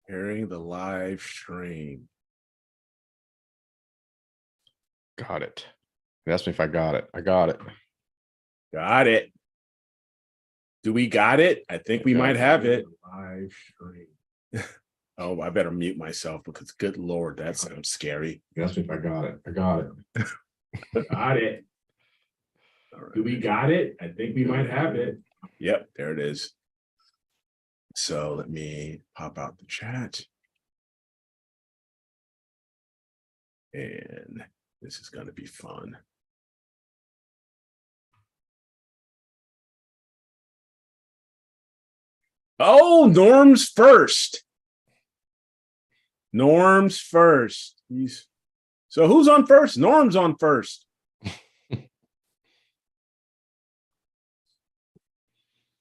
Hearing the live stream. Got it. You asked me if I got it. I got it. Got it. Do we got it? I think we might have it. Live stream. Oh, I better mute myself because good Lord, that sounds scary. You asked me if I got it. I got it. Got it. Right. Do we got it? I think we might have it. Yep, there it is. So let me pop out the chat. And this is going to be fun. Oh, Norm's first. Norm's first. So who's on first? Norm's on first.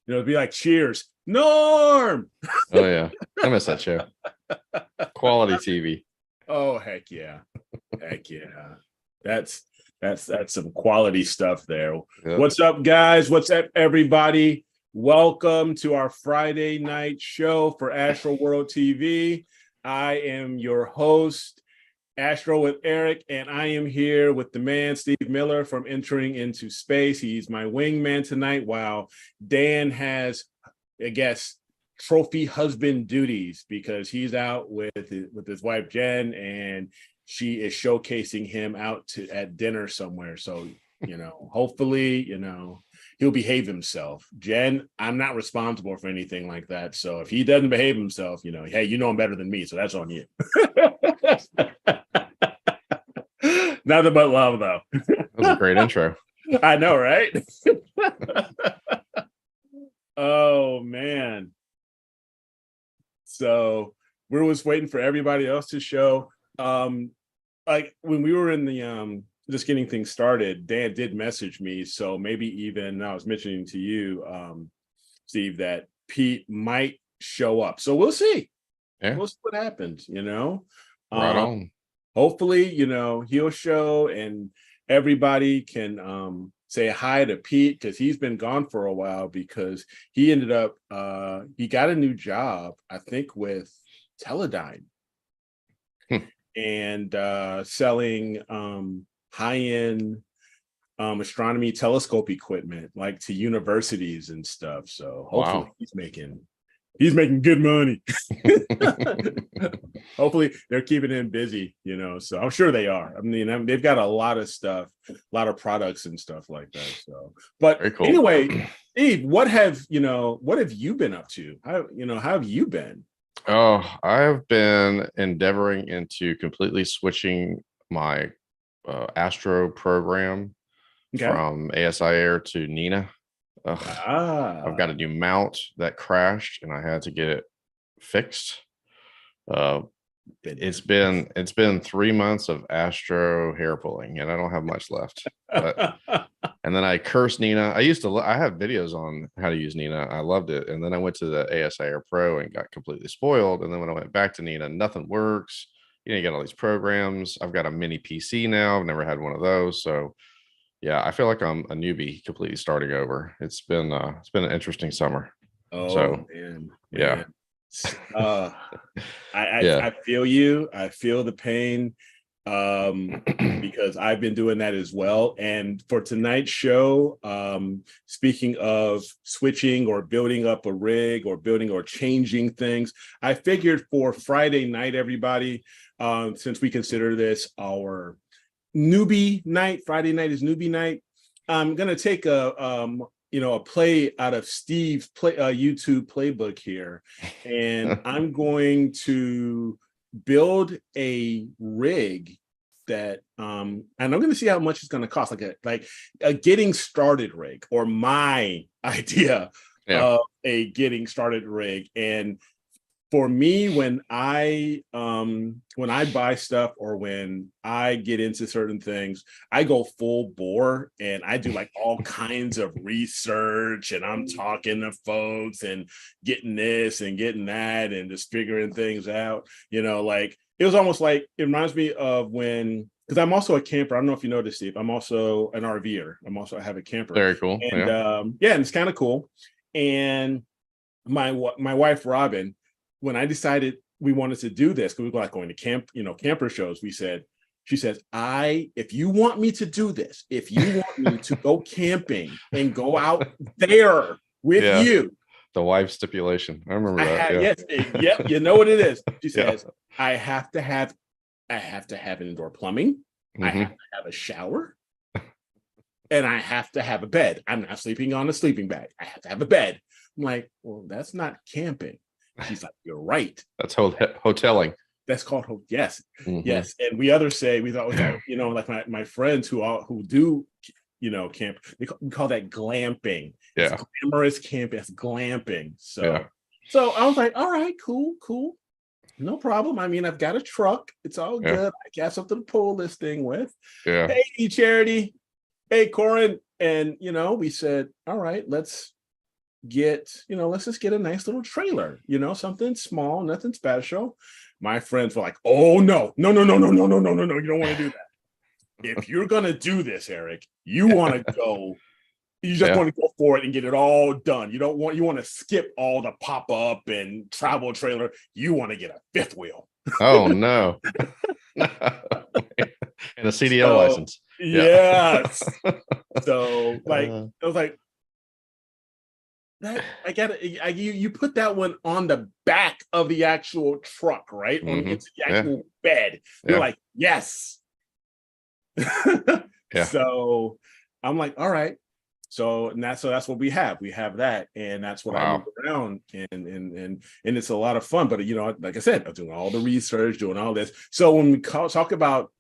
It'd be like cheers. Norm. Oh yeah. I miss that show. Quality TV. Oh, heck yeah. Heck yeah. That's some quality stuff there. Yep. What's up, guys? What's up, everybody? Welcome to our Friday night show for Astroworld TV. I am your host, Astro with Eric, and I am here with the man, Steve Miller, from Entering Into Space. He's my wingman tonight, while Dan has, I guess, trophy husband duties because he's out with his wife, Jen, and she is showcasing him out at dinner somewhere. So, hopefully, he'll behave himself. Jen, I'm not responsible for anything like that. So if he doesn't behave himself, hey, him better than me. So that's on you. Nothing but love, though. That was a great intro. I know, right? Oh, man. So we're just waiting for everybody else to show. Like when we were in the just getting things started, Dan did message me. So maybe even I was mentioning to you, Steve, that Pete might show up. So we'll see. Yeah. We'll see what happens, Right on. Hopefully, he'll show and everybody can say hi to Pete because he's been gone for a while because he ended up he got a new job, I think, with Teledyne and selling high-end astronomy telescope equipment like to universities and stuff. So hopefully he's making good money. Hopefully they're keeping him busy, so I'm sure they are. I mean, they've got a lot of stuff, a lot of products and stuff like that. So, but cool. Anyway, Steve, what have you been up to? How have you been? Oh, I've been endeavoring into completely switching my Astro program from ASI Air to Nina. I've got a new mount that crashed and I had to get it fixed. It's been 3 months of Astro hair pulling and I don't have much left. But, and then I cursed Nina. I have videos on how to use Nina. I loved it. And then I went to the ASI Air Pro and got completely spoiled. And then when I went back to Nina, nothing works. You got all these programs. I've got a mini PC now. I've never had one of those. So yeah, I feel like I'm a newbie completely starting over. It's been an interesting summer. Oh, so, man. Yeah. I feel you. I feel the pain because I've been doing that as well. And for tonight's show, speaking of switching or building up a rig or building or changing things, I figured for Friday night, everybody, since we consider this our newbie night, Friday night is newbie night, I'm gonna take a play out of Steve's YouTube playbook here, and I'm going to build a rig that and I'm going to see how much it's going to cost, like a getting started rig, or my idea of a getting started rig. And for me, when I buy stuff or when I get into certain things, I go full bore and I do like all kinds of research, and I'm talking to folks and getting this and getting that and just figuring things out. Like it was almost like, it reminds me of when, because I'm also a camper. I don't know if you noticed, Steve. I'm also an RVer. I have a camper. Very cool. And and it's kind of cool. And my wife Robin, when I decided we wanted to do this because we were like going to camp, camper shows. She says, if you want me to do this, if you want me to go camping and go out there with you. The wife stipulation. I remember that. Yes. Yep. You know what it is. She says, I have to have indoor plumbing. I have to have a shower. And I have to have a bed. I'm not sleeping on a sleeping bag. I have to have a bed. I'm like, well, that's not camping. She's like, you're right. That's hoteling. That's called yes. Yes. And we thought, like my friends who do, camp, we call that glamping. Yeah. It's glamorous camping. It's glamping. So I was like, all right, cool. No problem. I mean, I've got a truck. It's all good. I got something to pull this thing with. Yeah. Hey, Charity. Hey, Corin. And, we said, all right, let's just get a nice little trailer, something small, nothing special. My friends were like, oh, no. You don't want to do that. If you're going to do this, Eric, you want to go. You just want to go for it and get it all done. You want to skip all the pop-up and travel trailer. You want to get a fifth wheel. Oh, no. And a CDL license. Yes. So I was like, that you put that one on the back of the actual truck, right? It's the actual bed. You're like, yes. So I'm like, all right. So that's what we have. We have that, and that's what I move around, and it's a lot of fun. But like I said, I'm doing all the research, doing all this. So when we talk about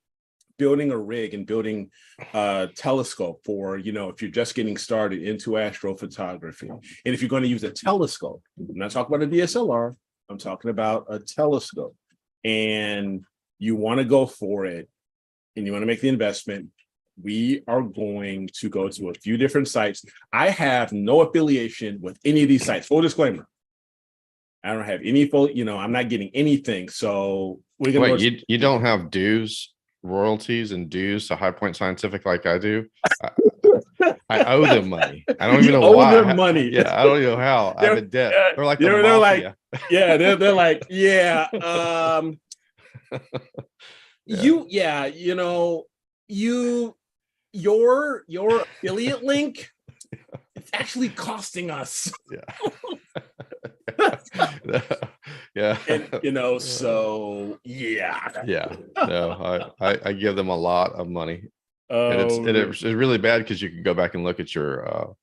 building a rig and building a telescope for, if you're just getting started into astrophotography, and if you're going to use a telescope, I'm not talking about a DSLR, I'm talking about a telescope, and you want to go for it, and you want to make the investment, we are going to go to a few different sites. I have no affiliation with any of these sites. Full disclaimer. I don't have any I'm not getting anything. So we're going to you don't have royalties and dues to High Point Scientific like I do. I owe them money. I don't even know why. Owe them money. Yeah, I don't even know how. I'm in debt. They're like they're like, they're like, your affiliate link, it's actually costing us. And, so no, I give them a lot of money. And it's really bad because you can go back and look at your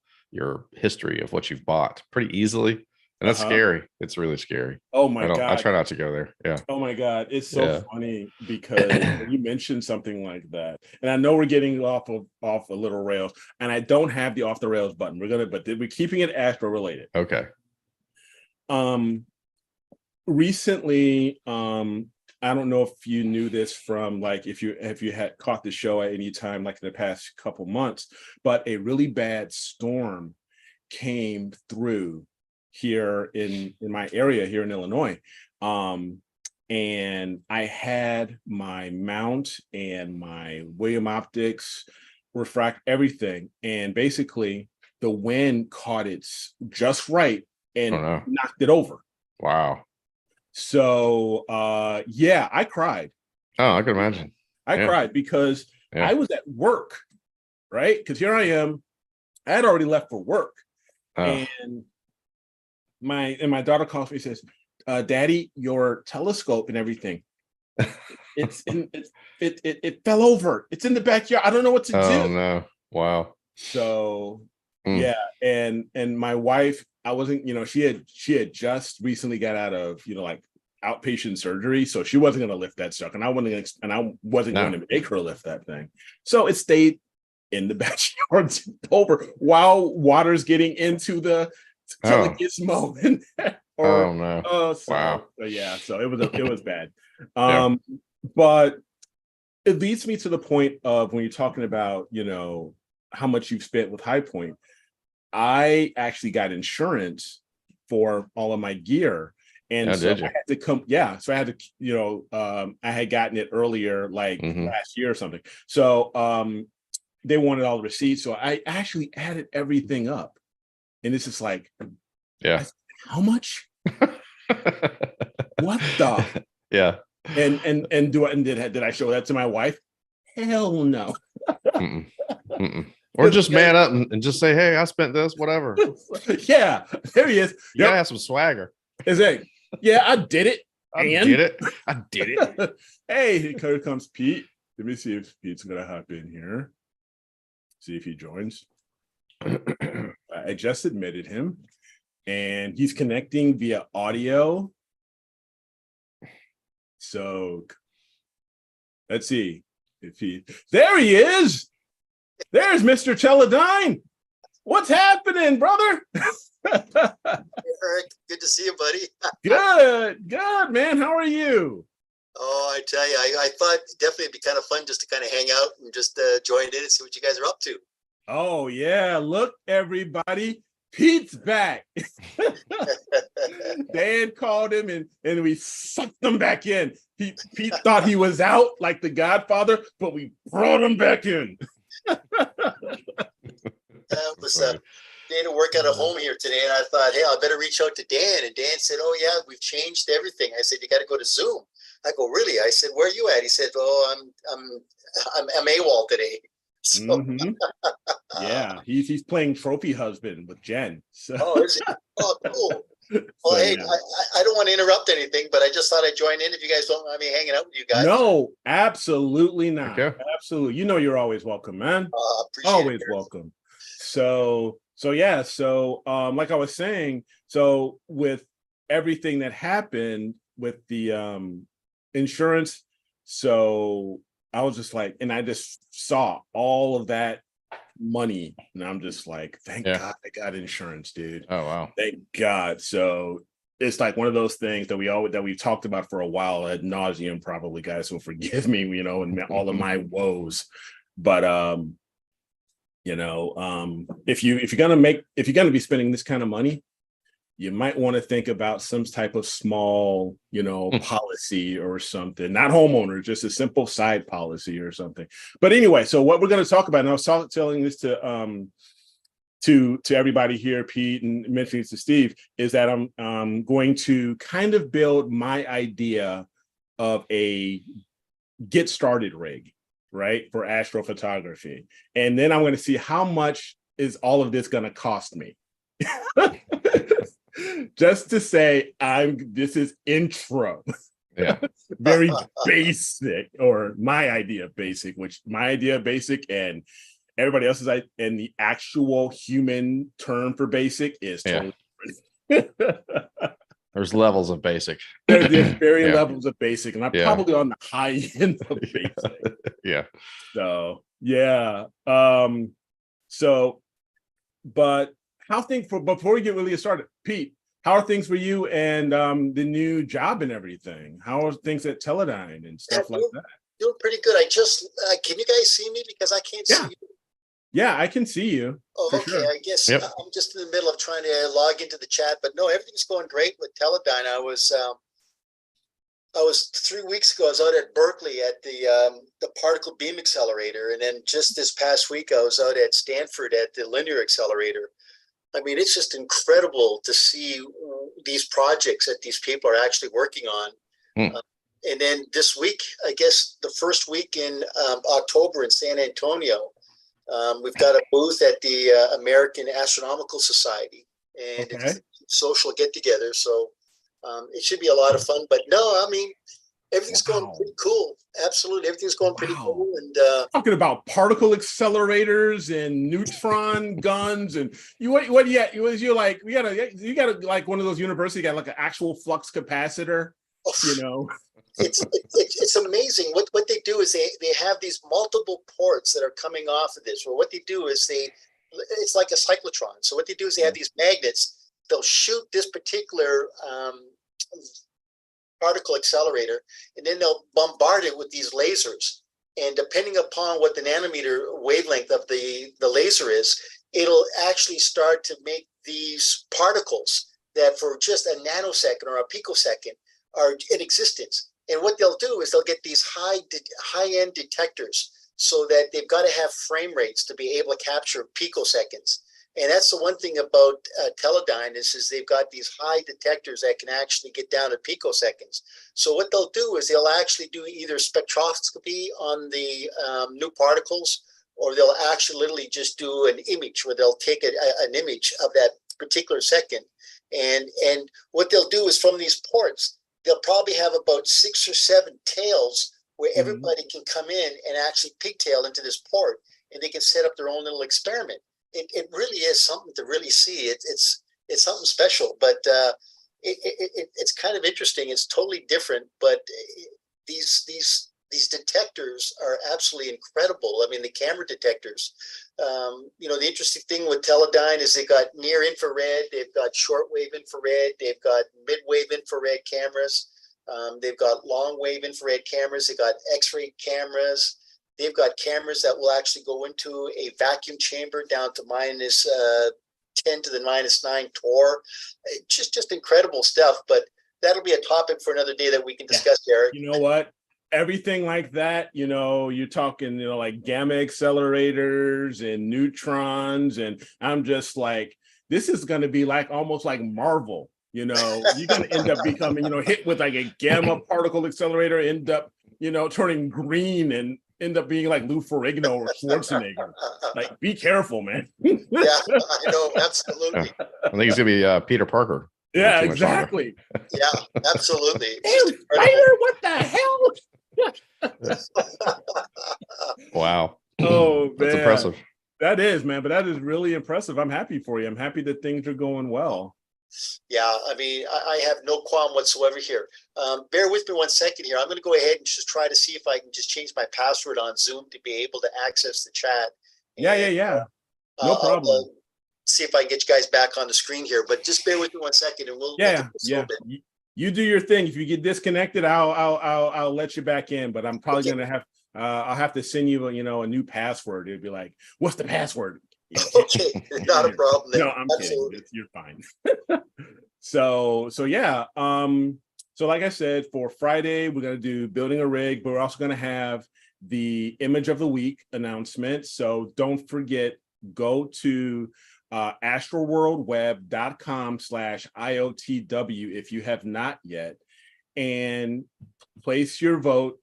history of what you've bought pretty easily. And that's scary. It's really scary. Oh my God. I try not to go there. Yeah. Oh my God. It's so funny because when you mentioned something like that, and I know we're getting off a little rails, and I don't have the off the rails button. But we're keeping it Astro related. Okay. Recently, I don't know if you knew this from if you had caught the show at any time, like in the past couple months, but a really bad storm came through here in my area here in Illinois. And I had my mount and my William Optics refract everything. And basically the wind caught it just right and knocked it over. Wow. So I cried. Oh, I can imagine. I cried because I was at work, right? Because here I am. I had already left for work. And my daughter calls me and says, Daddy, your telescope and everything, it fell over. It's in the backyard. I don't know what to do. Oh no. Wow. So and my wife, I wasn't, she had just recently got out of, outpatient surgery. So she wasn't going to lift that stuff. And I wasn't going to make her lift that thing. So it stayed in the backyard over while water's getting into the gizmo. Oh no. Wow. So it was bad. But it leads me to the point of when you're talking about, how much you've spent with High Point. I actually got insurance for all of my gear. And so I had to come. Yeah. So I had to, I had gotten it earlier, last year or something. So they wanted all the receipts. So I actually added everything up. And it's just like, how much? What the? Yeah. Did I show that to my wife? Hell no. Mm-mm. Mm-mm. Or just man up and just say, hey, I spent this, whatever. Yeah, there he is. You gotta have some swagger. Is it? Yeah, I did it. I did it. Hey, here comes Pete. Let me see if Pete's gonna hop in here. See if he joins. I just admitted him, and he's connecting via audio. So let's see if there he is. There's Mr. Teledyne. What's happening, brother? Eric, good to see you, buddy. Good, man. How are you? Oh, I tell you, I thought definitely it'd be kind of fun just to kind of hang out and just join in and see what you guys are up to. Oh, yeah. Look, everybody. Pete's back. Dan called him and we sucked him back in. Pete thought he was out like the Godfather, but we brought him back in. Was day to work out of home here today, and I thought, hey, I better reach out to Dan. And Dan said, oh yeah, we've changed everything. I said, you got to go to Zoom. I go, really? I said, where are you at? He said, oh, I'm AWOL today. So, yeah, he's playing trophy husband with Jen. So. Oh, is he? Oh, cool. Well, hey, yeah. I don't want to interrupt anything, but I just thought I'd join in if you guys don't mind me hanging out with you guys. No, absolutely not. Okay. Absolutely. You know you're always welcome, man. Always welcome. So like I was saying, so with everything that happened with the insurance, so I was just like, and I just saw all of that money, and I'm just like, thank God I got insurance, dude. Oh wow, thank God. So it's like one of those things that we've talked about for a while ad nauseum. Probably, guys will forgive me, you know, and all of my woes. But if you're gonna be spending this kind of money, you might want to think about some type of small, policy or something, not homeowner, just a simple side policy or something. But anyway, so what we're going to talk about, and I was telling this to everybody here, Pete, and mentioning it to Steve, is that I'm going to kind of build my idea of a get started rig, right, for astrophotography. And then I'm going to see how much is all of this going to cost me. Just to say, this is intro. Yeah. Very basic, or my idea of basic, and everybody else's, and the actual human term for basic is totally different. There's levels of basic. There's very levels of basic, and I'm probably on the high end of basic. Yeah. So yeah. But how things before we get really started, Pete, how are things for you and the new job and everything? How are things at Teledyne and stuff like that? Doing pretty good. I just can you guys see me, because I can't see you? Yeah, I can see you. Oh, okay. Sure. I guess I'm just in the middle of trying to log into the chat, but no, everything's going great with Teledyne. I was 3 weeks ago. I was out at Berkeley at the particle beam accelerator, and then just this past week I was out at Stanford at the linear accelerator. I mean, it's just incredible to see these projects that these people are actually working on. And then this week, I guess the first week in October in San Antonio, we've got a booth at the American Astronomical Society, and it's a social get-together. So it should be a lot of fun. But no, I mean, everything's going pretty cool. Absolutely, everything's going pretty cool. And talking about particle accelerators and neutron guns, and you got like one of those universities got like an actual flux capacitor. It's amazing what they do is they have these multiple ports that are coming off of this. Well, what they do is it's like a cyclotron. So what they do is they have these magnets. They'll shoot this particular particle accelerator, and then they'll bombard it with these lasers. And depending upon what the nanometer wavelength of the laser is, it'll actually start to make these particles that for just a nanosecond or a picosecond are in existence. And what they'll do is they'll get these high-end detectors, so that they've got to have frame rates to be able to capture picoseconds. And that's the one thing about Teledyne is they've got these high detectors that can actually get down to picoseconds. So what they'll do is they'll actually do either spectroscopy on the new particles, or they'll actually literally just do an image where they'll take an image of that particular second. And what they'll do is from these ports, they'll probably have about 6 or 7 tails where everybody can come in and actually pigtail into this port, and they can set up their own little experiment. It really is something to really see. It's something special, but it's kind of interesting. It's totally different, but these detectors are absolutely incredible. I mean, the camera detectors. The interesting thing with Teledyne is they got near infrared, they've got shortwave infrared, they've got midwave infrared cameras, they've got long wave infrared cameras, they've got X-ray cameras. They've got cameras that will actually go into a vacuum chamber down to minus 10 to the minus 9 torr. Just incredible stuff. But that'll be a topic for another day that we can discuss, Eric. You know what? Everything like that, you're talking, like gamma accelerators and neutrons. And I'm just like, this is going to be like almost like Marvel. You're going to end up becoming, hit with like a gamma particle accelerator, end up, turning green and end up being like Lou Ferrigno or Schwarzenegger. Like, be careful, man. Yeah, I know, absolutely. I think he's gonna be Peter Parker. Yeah, exactly. Yeah, absolutely. Hey, Spider, what the hell? Wow. Oh, man. That's impressive. That is, man, but that is really impressive. I'm happy for you. I'm happy that things are going well. Yeah, I mean, I have no qualm whatsoever here. Bear with me 1 second here. I'm going to go ahead and just try to see if I can just change my password on Zoom to be able to access the chat. Yeah. No problem. I'll see if I can get you guys back on the screen here, but just bear with me 1 second, and we'll do this a little bit. You do your thing. If you get disconnected, I'll let you back in. But I'm probably gonna have I'll have to send you a new password. It'd be like, what's the password? Okay, not a problem. No, I'm kidding. You're fine. So yeah. So like I said, for Friday, we're gonna do building a rig, but we're also gonna have the image of the week announcement. So don't forget, go to astroworldweb.com/IOTW if you have not yet, and place your vote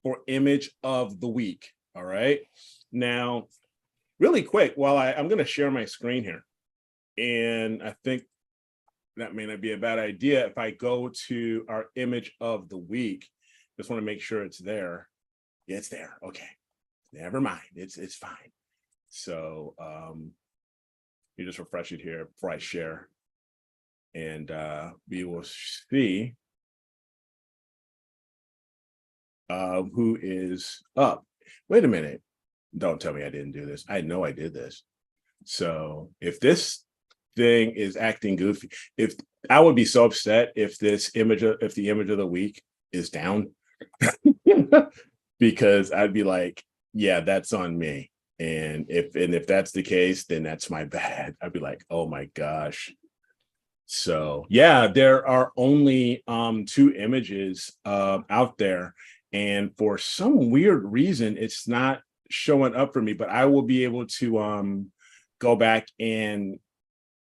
for image of the week. All right. Now, really quick, while I'm going to share my screen here, and I think that may not be a bad idea if I go to our image of the week. Just want to make sure it's there. Yeah, it's there. Okay. Never mind. It's fine. So you just refresh it here before I share, and we will see who is up. Wait a minute. Don't tell me I didn't do this. I know I did this. So if this thing is acting goofy, if I would be so upset if the image of the week is down, because I'd be like, yeah, that's on me. And if that's the case, then that's my bad. I'd be like, oh my gosh. So yeah, there are only 2 images out there, and for some weird reason, it's not showing up for me. But I will be able to go back and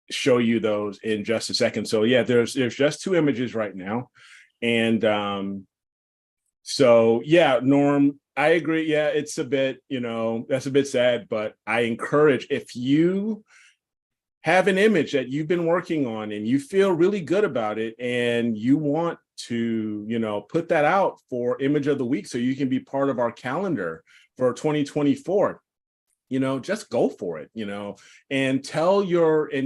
show you those in just a second. So yeah, there's just 2 images right now, and so yeah, Norm, I agree. Yeah, it's a bit, that's a bit sad, but I encourage, if you have an image that you've been working on and you feel really good about it and you want to, put that out for image of the week so you can be part of our calendar for 2024, just go for it, and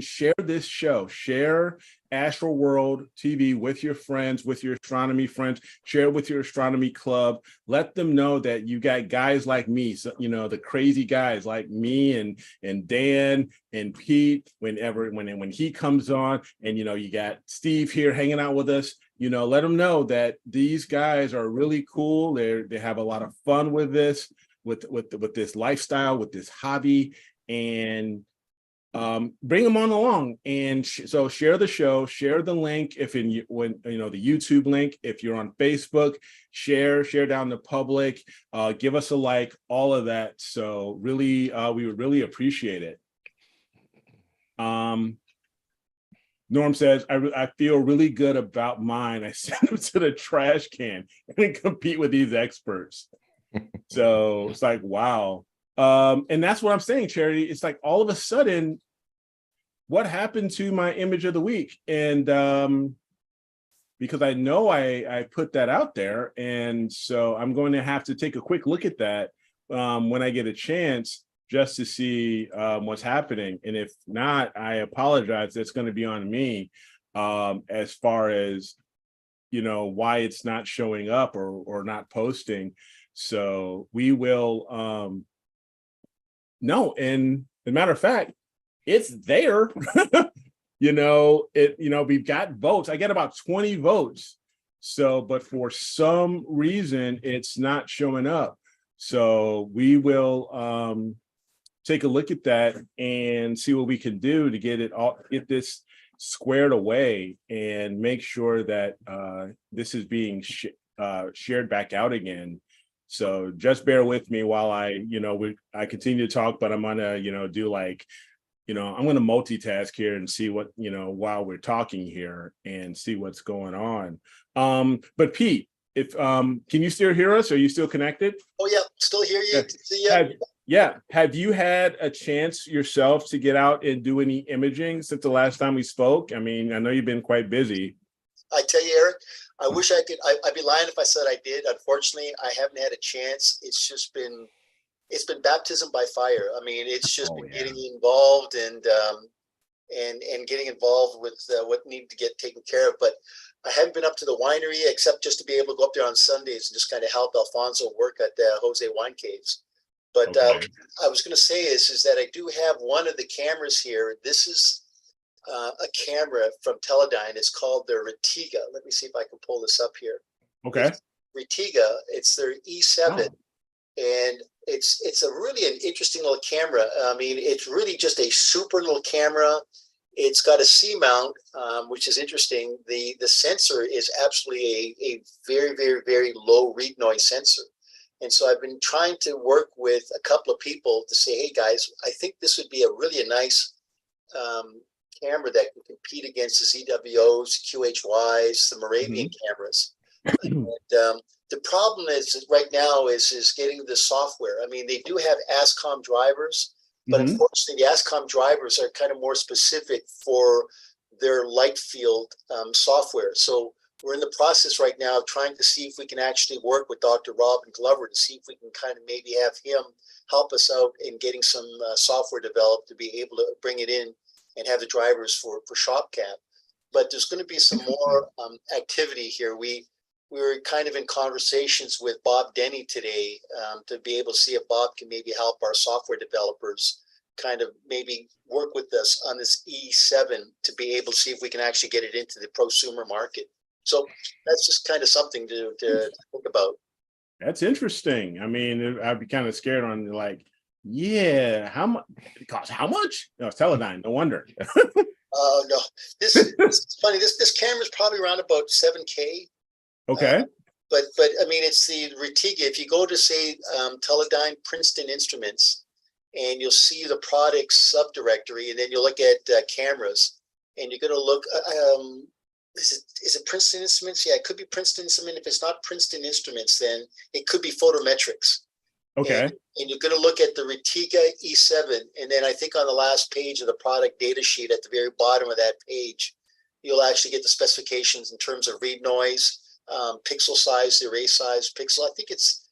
share this show, share Astroworld TV with your friends, with your astronomy friends, share it with your astronomy club. Let them know that you got guys like me, so, the crazy guys like me and Dan and Pete, when he comes on, and, you got Steve here hanging out with us, let them know that these guys are really cool. They have a lot of fun with this, with this lifestyle, with this hobby, and bring them on along. And so share the show, share the link the YouTube link. If you're on Facebook, share down the public, give us a like, all of that. So really, we would really appreciate it. Norm says, I feel really good about mine. I sent them to the trash can and compete with these experts. So it's like, wow. And that's what I'm saying, Charity. It's like all of a sudden, what happened to my image of the week? And because I know I put that out there. And so I'm going to have to take a quick look at that when I get a chance, just to see what's happening. And if not, I apologize. That's going to be on me as far as, why it's not showing up or not posting. So we will no, and as a matter of fact, it's there. We've got votes. I get about 20 votes. So, but for some reason, it's not showing up. So we will take a look at that and see what we can do to get this squared away and make sure that this is being shared back out again. So just bear with me while I continue to talk, but I'm gonna, do like, I'm going to multitask here and see what, while we're talking here and see what's going on. But Pete, if can you still hear us? Are you still connected? Oh yeah, still hear you. Have you had a chance yourself to get out and do any imaging since the last time we spoke? I mean, I know you've been quite busy. I tell you, Eric, I wish I could. I'd be lying if I said I did. Unfortunately, I haven't had a chance. It's been baptism by fire. I mean, it's just been getting involved and getting involved with what needed to get taken care of. But I haven't been up to the winery except just to be able to go up there on Sundays and just kind of help Alfonso work at the Jose Wine Caves. But I was going to say is that I do have one of the cameras here. This is a camera from Teledyne. It's called the Retiga. Let me see if I can pull this up here. Okay. Retiga. It's their E7, and it's a really an interesting little camera. I mean, it's really just a super little camera. It's got a C mount, which is interesting. The sensor is absolutely a very, very, very low read noise sensor. And so I've been trying to work with a couple of people to say, hey guys, I think this would be a nice camera that can compete against the ZWOs, QHYs, the Moravian cameras. And, the problem is right now is getting the software. I mean, they do have ASCOM drivers, but unfortunately the ASCOM drivers are kind of more specific for their light field software. So we're in the process right now of trying to see if we can actually work with Dr. Robin Glover to see if we can kind of maybe have him help us out in getting some software developed to be able to bring it in and have the drivers for ShopCam. But there's going to be some more activity here. We were kind of in conversations with Bob Denny today to be able to see if Bob can maybe help our software developers kind of maybe work with us on this E7 to be able to see if we can actually get it into the prosumer market. So that's just kind of something to think about. That's interesting. I mean, I'd be kind of scared on like, yeah, how much? It costs how much? No, it's Teledyne. No wonder. Oh no, this is funny. This camera is probably around about 7K. Okay. But I mean, it's the Retiga. If you go to say Teledyne Princeton Instruments, and you'll see the products subdirectory, and then you look at cameras, and you're going to look. Is it Princeton Instruments? Yeah, it could be Princeton Instruments. If it's not Princeton Instruments, then it could be Photometrics. Okay. And you're going to look at the Retiga E7, and then I think on the last page of the product data sheet at the very bottom of that page, you'll actually get the specifications in terms of read noise, pixel size, the array size, pixel. I think it's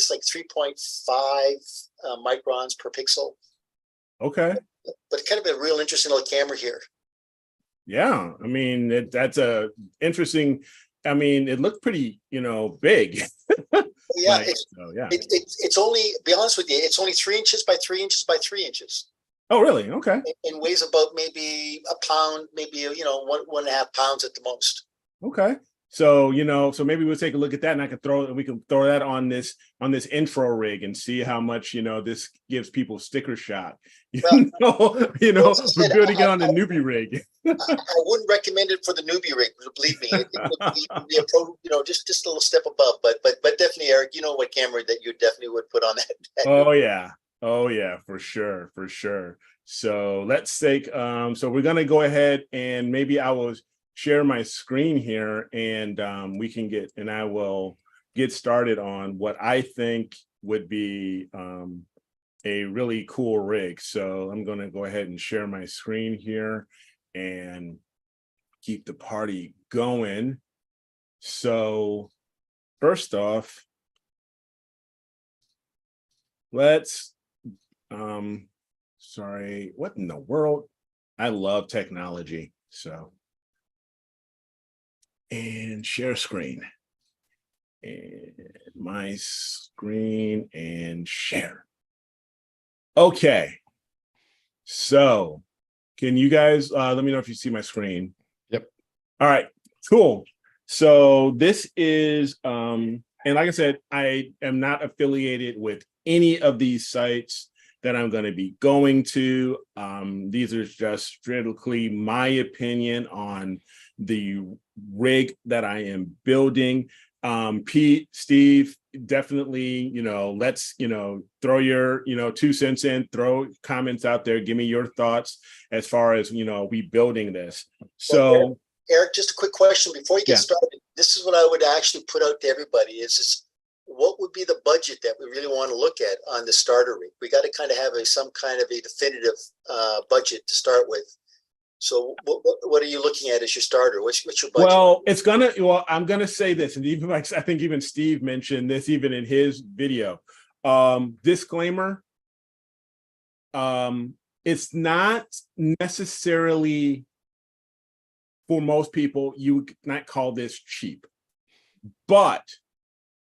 like 3.5 microns per pixel. Okay. But kind of a real interesting little camera here. Yeah, I mean that's a interesting. I mean, it looked pretty, big. Yeah, it's only. Be honest with you, it's only 3 inches by 3 inches by 3 inches. Oh, really? Okay. And weighs about maybe a pound, maybe 1.5 pounds at the most. Okay. So, so maybe we'll take a look at that, and we can throw that on this intro rig and see how much, this gives people sticker shock. We're good to get on the newbie rig. I wouldn't recommend it for the newbie rig, believe me. It would be a pro, just a little step above, but definitely, Eric, you know what camera that you definitely would put on that. Oh yeah, for sure. So let's take, so we're gonna go ahead and maybe I will share my screen here and we can get, and I will get started on what I think would be a really cool rig. So I'm gonna go ahead and share my screen here and keep the party going. So first off, let's, sorry, what in the world? I love technology, so. And share screen. And my screen and share. Okay. So can you guys let me know if you see my screen? Yep. All right, cool. So this is and like I said, I am not affiliated with any of these sites that I'm going to be going to. These are just strictly my opinion on the rig that I am building. Pete, Steve, definitely, let's, throw your, 2 cents in, throw comments out there, give me your thoughts as far as, we building this. So well, Eric, just a quick question before you get started. This is what I would actually put out to everybody is what would be the budget that we really want to look at on the starter rig? We got to kind of have some kind of a definitive budget to start with. So what are you looking at as your starter? What's your budget? Well, I'm gonna say this, and even like I think even Steve mentioned this even in his video. Disclaimer, it's not necessarily, for most people, you would not call this cheap, but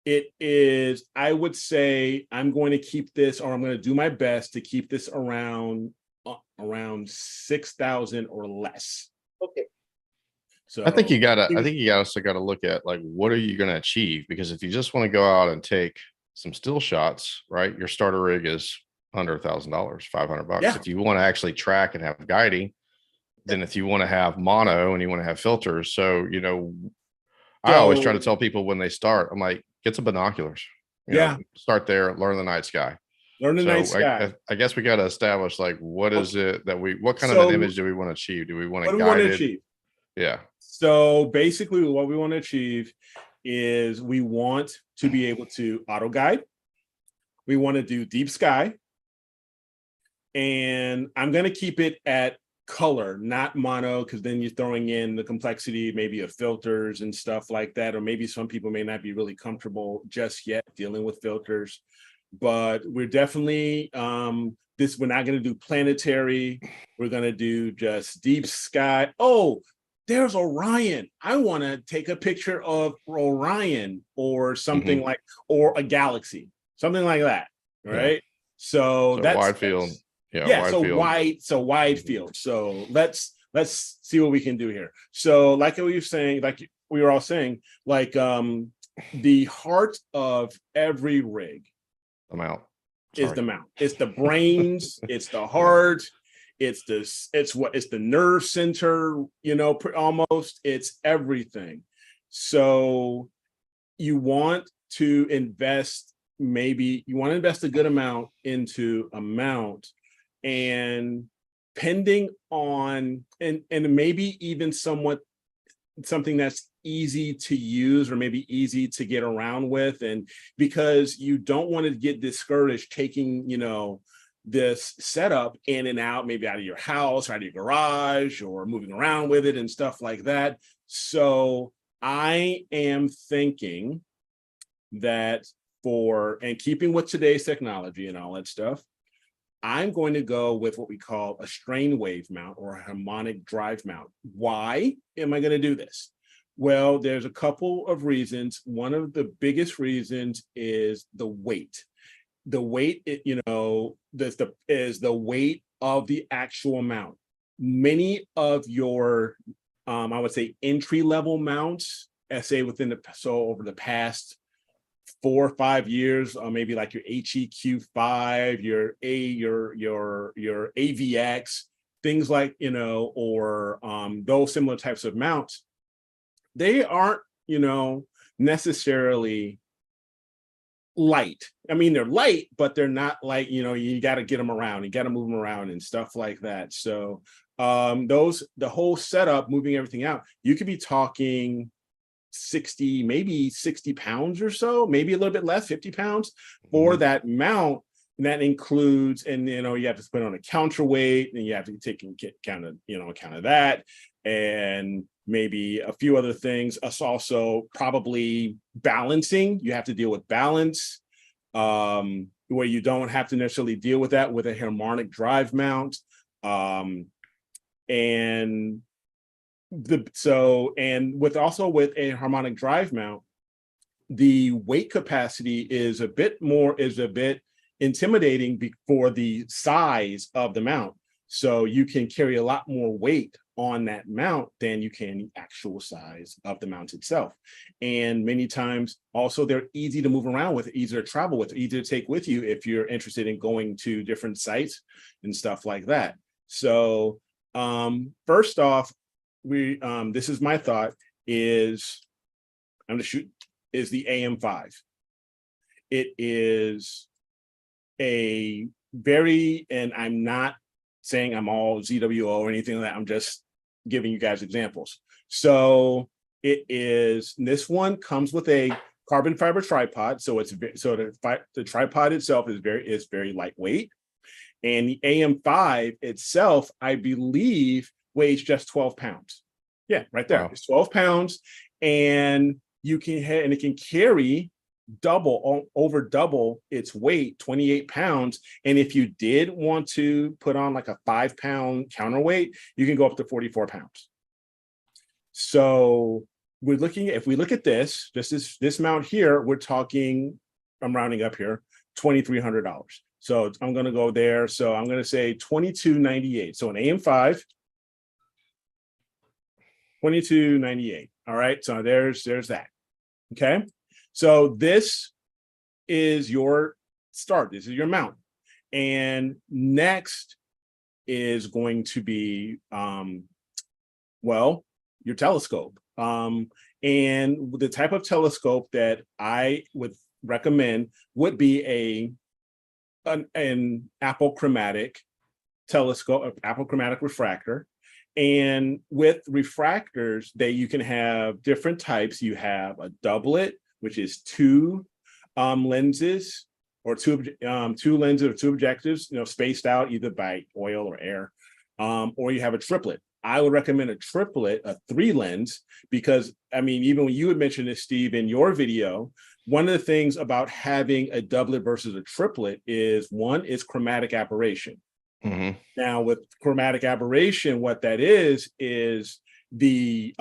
it is, I would say I'm going to keep this, or I'm going to do my best to keep this around 6,000 or less. Okay. So I think you also gotta look at like, what are you going to achieve? Because if you just want to go out and take some still shots, right? Your starter rig is under $1,000, $500. Yeah. If you want to actually track and have guiding, then if you want to have mono and you want to have filters. So, I always try to tell people when they start, I'm like, get some binoculars. Start there, learn the night sky. Learn the night sky. I guess we got to establish like, what is it that what kind of an image do we want to achieve? Do we want to guide it? Yeah. So basically what we want to achieve is we want to be able to auto guide. We want to do deep sky. And I'm going to keep it at color, not mono, because then you're throwing in the complexity maybe of filters and stuff like that, or maybe some people may not be really comfortable just yet dealing with filters. But we're definitely we're not going to do planetary. We're going to do just deep sky. Oh, there's Orion. I want to take a picture of Orion or something like, or a galaxy, something like that. Right. Yeah. So that's wide field. Wide field. So let's see what we can do here. So like we were saying, like we were all saying, like the heart of every rig is the mount. It's the brains, it's the heart, it's the nerve center, almost, it's everything. So you want to invest a good amount into a mount, and pending on and maybe even something that's easy to use or maybe easy to get around with, and because you don't want to get discouraged taking this setup in and out, maybe out of your house or out of your garage or moving around with it and stuff like that. So I am thinking that and keeping with today's technology and all that stuff, I'm going to go with what we call a strain wave mount or a harmonic drive mount. Why am I going to do this? Well, there's a couple of reasons. One of the biggest reasons is the weight. The weight, is the weight of the actual mount. Many of your, I would say, entry-level mounts, say over the past 4 or 5 years, maybe like your HEQ5, your AVX, things like, or those similar types of mounts, they aren't, necessarily light. I mean, they're light, but they're not like, you got to get them around, you got to move them around and stuff like that. So the whole setup, moving everything out, you could be talking 60, maybe 60 pounds or so, maybe a little bit less, 50 pounds for that mount. And that includes, and you have to put on a counterweight, and you have to take account of that, and maybe a few other things. Us also probably balancing. You have to deal with balance, where you don't have to necessarily deal with that with a harmonic drive mount. And with a harmonic drive mount, the weight capacity is a bit intimidating for the size of the mount. So you can carry a lot more weight on that mount than you can the actual size of the mount itself. And many times also they're easy to move around with, easy to travel with, easy to take with you if you're interested in going to different sites and stuff like that. So first off, this is my thought, is the AM5. It is a very, and I'm not saying I'm all ZWO or anything like that, I'm just giving you guys examples. So this one comes with a carbon fiber tripod, so the tripod itself is very lightweight, and the AM5 itself, I believe, weighs just 12 pounds. Yeah, right there. Wow. It's 12 pounds, and it can carry over double its weight, 28 pounds. And if you did want to put on like a 5-pound counterweight, you can go up to 44 pounds. So if we look at this mount here, we're talking, I'm rounding up here, $2,300. So I'm going to go there. So I'm going to say $2,298. So an AM5, $2,298. All right. So there's that. Okay. So this is your start. This is your mount. And next is going to be, your telescope. And the type of telescope that I would recommend would be an apochromatic telescope, apochromatic refractor. And with refractors, you can have different types. You have a doublet, which is two lenses or two lenses or two objectives, spaced out either by oil or air, or you have a triplet. I would recommend a triplet, a 3-lens, because even when you had mentioned this, Steve, in your video, one of the things about having a doublet versus a triplet is one is chromatic aberration. Mm-hmm. Now, with chromatic aberration, what that is the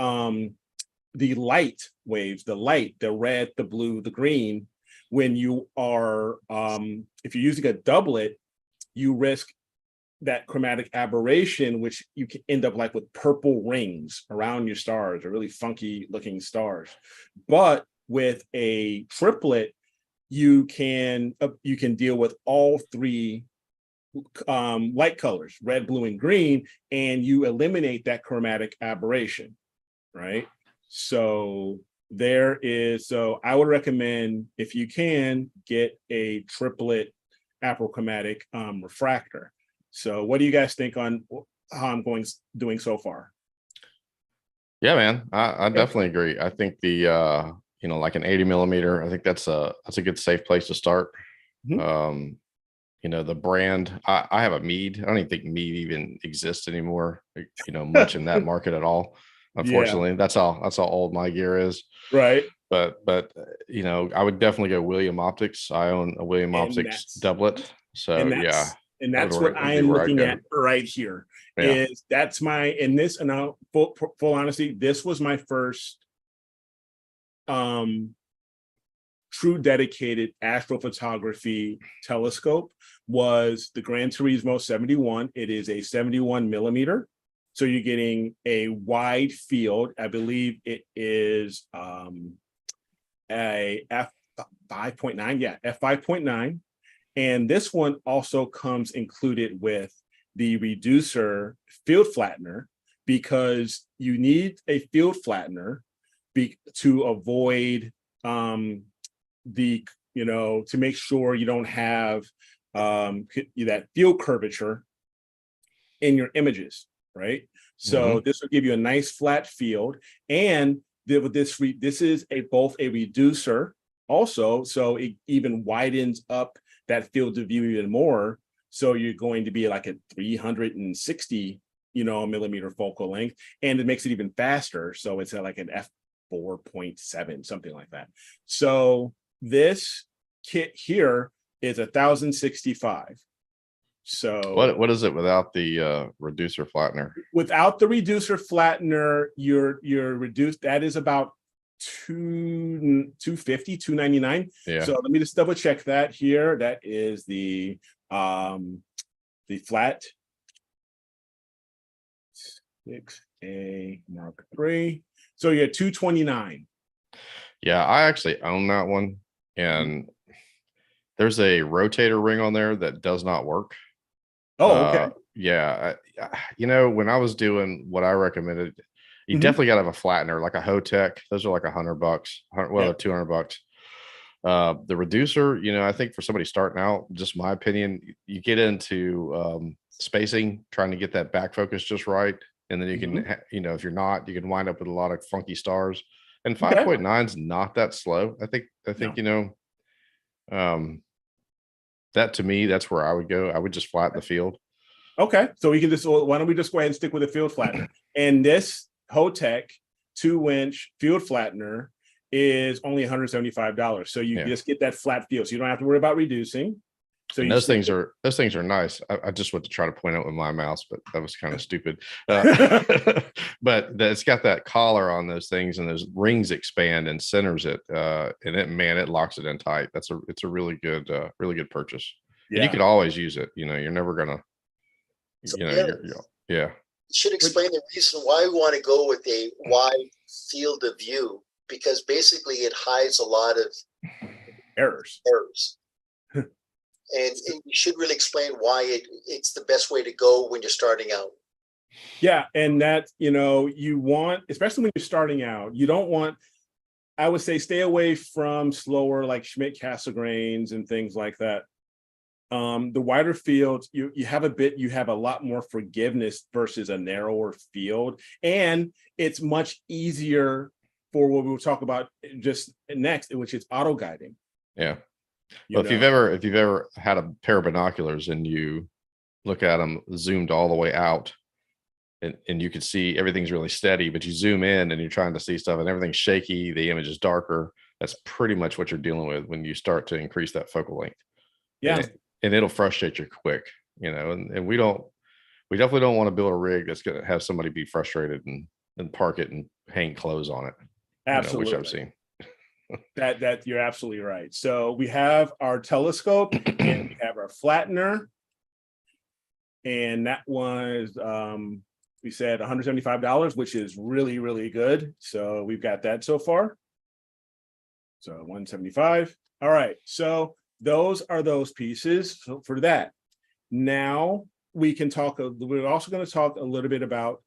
light waves, the red, the blue, the green. When you are, if you're using a doublet, you risk that chromatic aberration, which you can end up like with purple rings around your stars, or really funky looking stars. But with a triplet, you can deal with all three light colors, red, blue, and green, and you eliminate that chromatic aberration, right? So I would recommend, if you can, get a triplet apochromatic refractor. So what do you guys think on how I'm doing so far? Yeah, man, I definitely agree. I think the like an 80 millimeter, I think that's a good safe place to start. Mm-hmm. The brand, I have a Meade. I don't even think Meade even exists anymore, much in that market at all. Unfortunately, that's how old my gear is. Right. But I would definitely go William Optics. I own a William Optics doublet. So and that's what I am looking at right here. Yeah. Full honesty, this was my first true dedicated astrophotography telescope, was the Gran Turismo 71. It is a 71 millimeter. So you're getting a wide field. I believe it is a f5.9. Yeah, f5.9. And this one also comes included with the reducer field flattener, because you need a field flattener to avoid the to make sure you don't have that field curvature in your images, right? So this will give you a nice flat field, and with this is both a reducer also, so it even widens up that field of view even more. So you're going to be like a 360 millimeter focal length, and it makes it even faster. So it's at like an f4.7, something like that. So this kit here is 1065. So what is it without the reducer flattener? Without the reducer flattener, you're reduced. That is about $250, $299. Yeah. So let me just double check that here. That is the flat 6A Mark III. So you're 229. Yeah, I actually own that one, and there's a rotator ring on there that does not work. Oh, okay. Yeah, when I was doing what I recommended, you definitely got to have a flattener, like a Hotech. Those are like $100, $200. The reducer, I think for somebody starting out, just my opinion, you get into spacing, trying to get that back focus just right, and then you can, if you're not, you can wind up with a lot of funky stars. And 5.9 is not that slow. I think that, to me, that's where I would go. I would just flatten the field. Okay, so why don't we just go ahead and stick with a field flattener? And this Hotech 2-inch field flattener is only $175. So you just get that flat field, so you don't have to worry about reducing. So those things are nice. I just went to try to point out with my mouse, but that was kind of stupid. But it's got that collar on those things, and those rings expand and centers it, and it locks it in tight. It's a really good purchase. Yeah. And you could always use it. You're never gonna. You should explain the reason why we want to go with a wide field of view, because basically it hides a lot of errors. And you should really explain why it's the best way to go when you're starting out. Yeah, and that, you want, especially when you're starting out, you don't want, I would say, stay away from slower like Schmidt-Cassegrains and things like that. The wider fields, you have a lot more forgiveness versus a narrower field, and it's much easier for what we'll talk about just next, which is auto guiding. Yeah. Well, if you've ever had a pair of binoculars and you look at them zoomed all the way out, and you can see everything's really steady, but you zoom in and you're trying to see stuff and everything's shaky, the image is darker. That's pretty much what you're dealing with when you start to increase that focal length. Yeah. And it'll frustrate you quick, and we definitely don't want to build a rig that's going to have somebody be frustrated and park it and hang clothes on it. Absolutely. Which I've seen. That you're absolutely right. So we have our telescope and we have our flattener, and that was we said $175, which is really, really good. So we've got that so far. So 175. All right. So those are those pieces for that. Now we can talk. We're also going to talk a little bit about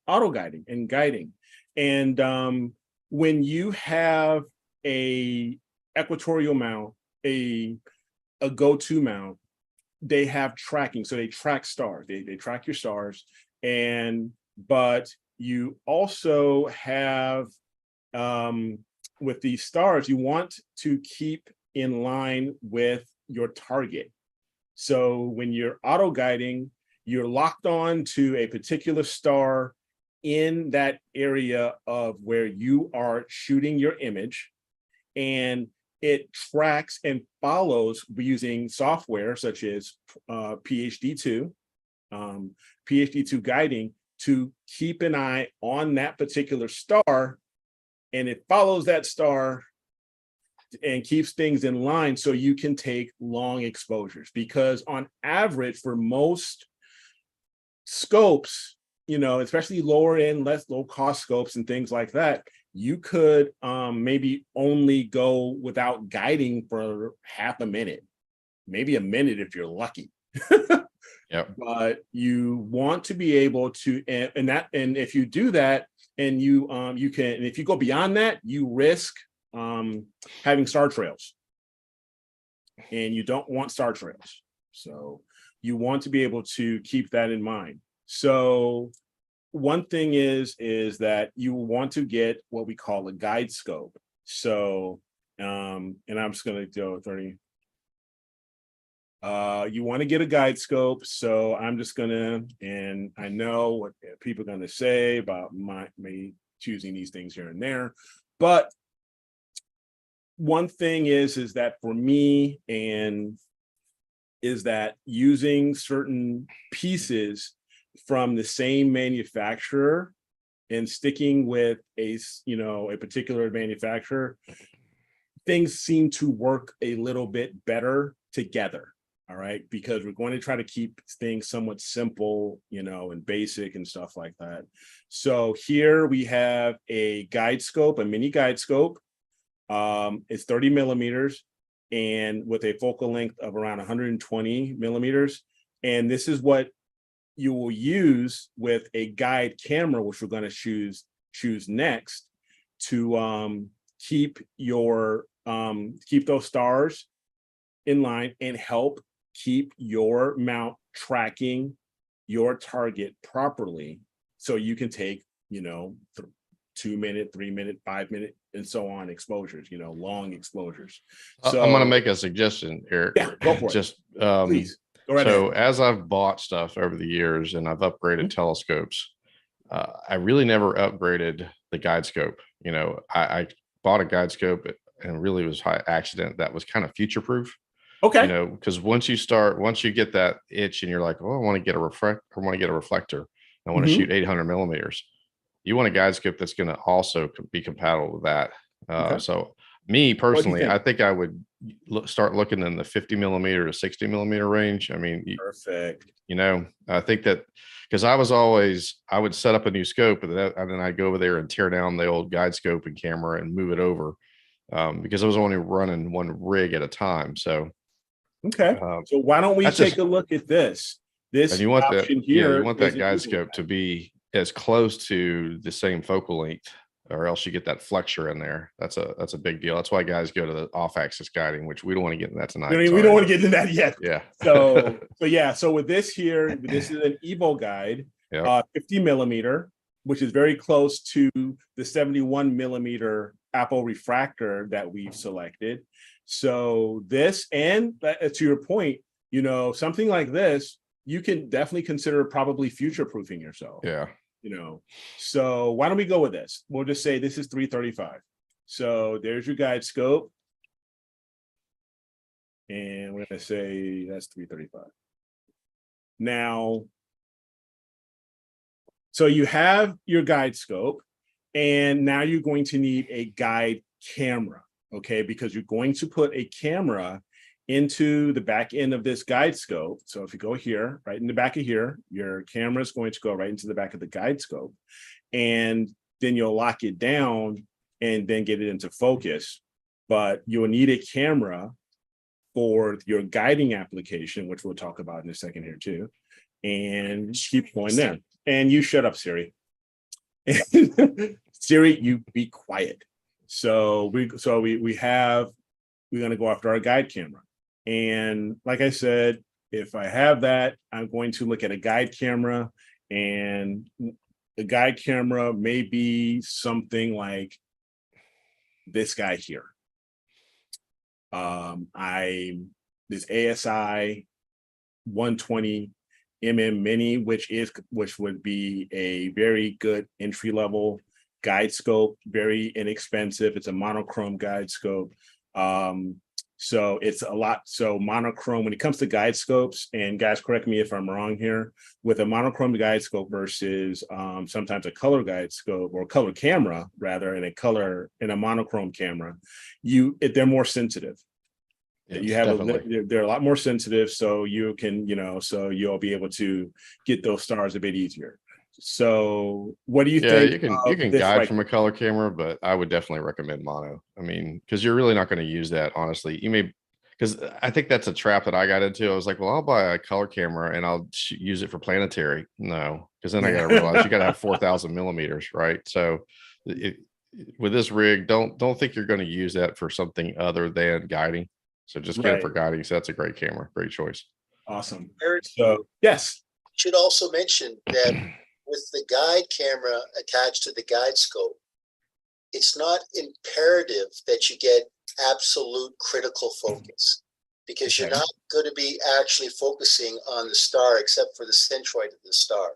auto guiding and guiding, and when you have a equatorial mount, a go-to mount, they have tracking. So they track stars. They track your stars, but you also have with these stars, you want to keep in line with your target. So when you're auto guiding, you're locked on to a particular star in that area of where you are shooting your image, and it tracks and follows using software such as PhD2 guiding to keep an eye on that particular star, and it follows that star and keeps things in line so you can take long exposures. Because on average, for most scopes, especially lower end, low cost scopes and things like that, you could maybe only go without guiding for half a minute, maybe a minute if you're lucky. Yep. But you want to be able to, and if you do that, and you can, and if you go beyond that, you risk having star trails. and you don't want star trails. So you want to be able to keep that in mind. So one thing is that you want to get what we call a guide scope. So, and I'm just going to do 30. You want to get a guide scope. So I'm just gonna, and I know what people are gonna say about me choosing these things here and there, but one thing is that for me, and is that using certain pieces from the same manufacturer and sticking with a particular manufacturer, things seem to work a little bit better together. All right, because we're going to try to keep things somewhat simple, and basic and stuff like that. So here we have a guide scope, a mini guide scope. It's 30 millimeters and with a focal length of around 120 millimeters. And this is what you will use with a guide camera, which we're going to choose next, to keep those stars in line and help keep your mount tracking your target properly, so you can take 2-minute, 3-minute, 5-minute, and so on exposures, long exposures. So I'm going to make a suggestion, Eric. Yeah, go for it. Just Please go right so ahead. as I've bought stuff over the years and I've upgraded telescopes, I really never upgraded the guide scope. I bought a guide scope and really was high accident that was kind of future proof. Okay. Because once you get that itch and you're like, oh, I want to get a reflector. I want to shoot 800 millimeters. You want a guide scope that's going to also be compatible with that. Okay. So me personally, think? I think I would start looking in the 50 millimeter to 60 millimeter range. I mean, Perfect. I think that because I would set up a new scope and then I'd go over there and tear down the old guide scope and camera and move it over, because I was only running one rig at a time. So, okay. So why don't we take a look at this? This and you want option that, here. you want that guide scope to be as close to the same focal length, or else you get that flexure in there. That's a big deal. That's why guys go to the off-axis guiding, which we don't want to get into that tonight. We don't want to get into that yet. Yeah. So with this here, this is an Evo guide, 50 millimeter, which is very close to the 71 millimeter Apple refractor that we've selected. So this, and to your point, something like this, you can definitely consider probably future-proofing yourself. Yeah. So why don't we go with this? We'll just say this is 335. So there's your guide scope. And we're going to say that's 335. Now, so you have your guide scope, and now you're going to need a guide camera, okay? Because you're going to put a camera into the back end of this guide scope. So if you go here, right in the back of here, your camera is going to go right into the back of the guide scope, and then you'll lock it down and then get it into focus. But you'll need a camera for your guiding application, which we'll talk about in a second here too. And keep going there. And you shut up, Siri. Siri, you be quiet. So we're going to go after our guide camera. And like I said, if I have that, I'm going to look at a guide camera, and the guide camera may be something like this guy here. This ASI 120 Mini, which would be a very good entry level guide scope, very inexpensive. It's a monochrome guide scope. So it's a lot. So monochrome, when it comes to guide scopes, and guys, correct me if I'm wrong here, with a monochrome guide scope versus sometimes a color guide scope, or color camera rather, in a monochrome camera, they're more sensitive. Yes, They're a lot more sensitive, so you can, so you'll be able to get those stars a bit easier. So what do you think? You can guide from a color camera, but I would definitely recommend mono. I mean, because you're really not going to use that, honestly. You may, because I think that's a trap that I got into. I was like, well, I'll buy a color camera and I'll use it for planetary. No, because then I got to realize you got to have 4,000 millimeters, right? So with this rig, don't think you're going to use that for something other than guiding. So just get it for guiding. So that's a great camera. Great choice. Awesome. Eric, So yes. should also mention that with the guide camera attached to the guide scope, it's not imperative that you get absolute critical focus, because you're not going to be actually focusing on the star except for the centroid of the star.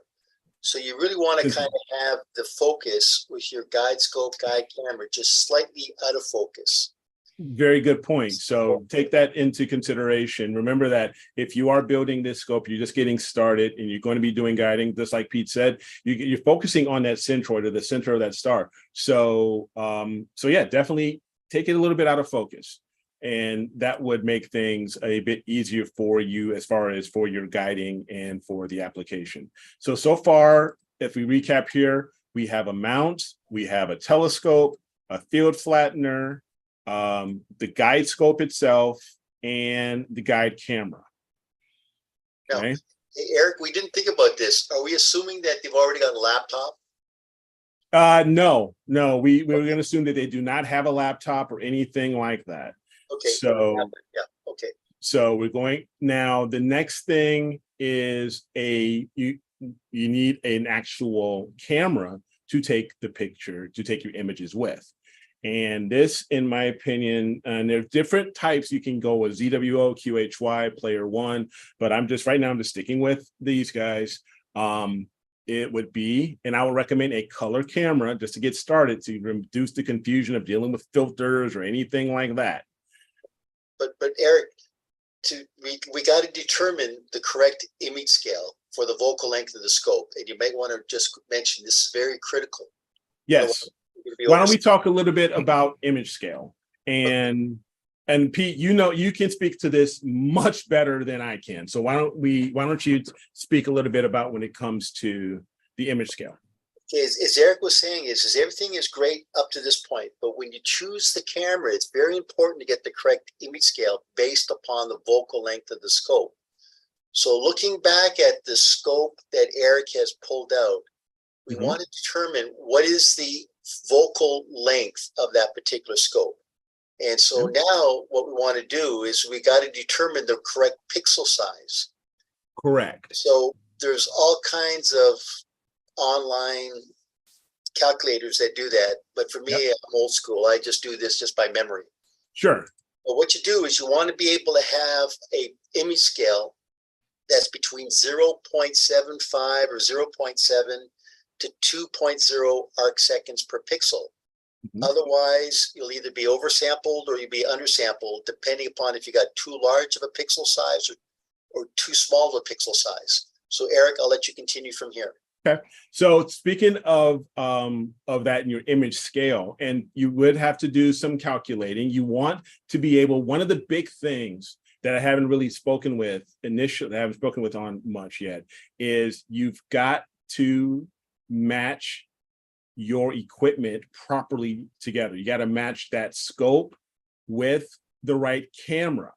So you really want to kind of have the focus with your guide scope, guide camera, just slightly out of focus. Very good point. So take that into consideration. Remember that if you are building this scope, you're just getting started and you're going to be doing guiding, just like Pete said, you're focusing on that centroid or the center of that star. So, so yeah, definitely take it a little bit out of focus. And that would make things a bit easier for you as far as for your guiding and for the application. So far, if we recap here, we have a mount, we have a telescope, a field flattener, the guide scope itself, and the guide camera. Okay. Now, hey, Eric, we didn't think about this. Are we assuming that they've already got a laptop? No, we were going to assume that they do not have a laptop or anything like that. Okay. So yeah. Okay. So we're going now. The next thing is you need an actual camera to take the picture, to take your images with. And this, in my opinion, and there are different types. You can go with ZWO, QHY, Player One, but I'm just sticking with these guys. It would be, and I would recommend a color camera just to get started to reduce the confusion of dealing with filters or anything like that. But Eric, we got to determine the correct image scale for the focal length of the scope, and you might want to just mention this is very critical. Yes. Why don't we talk a little bit about image scale? And Pete, you can speak to this much better than I can. So why don't you speak a little bit about when it comes to the image scale? Okay, as Eric was saying, is everything is great up to this point, but when you choose the camera, it's very important to get the correct image scale based upon the focal length of the scope. So looking back at the scope that Eric has pulled out, we want to determine what is the focal length of that particular scope. And so now what we want to do is we got to determine the correct pixel size. Correct. So there's all kinds of online calculators that do that, but for me, I'm old school. I just do this just by memory. Sure. But what you do is you want to be able to have a image scale that's between 0.75 or 0.7 to 2.0 arc seconds per pixel. Otherwise, you'll either be oversampled or you'll be undersampled, depending upon if you got too large of a pixel size or too small of a pixel size. So Eric, I'll let you continue from here. Okay. So speaking of that in your image scale, and you would have to do some calculating. You want to be able, one of the big things that I haven't really spoken with initially, I haven't spoken with on much yet, is you've got to match your equipment properly together. You got to match that scope with the right camera,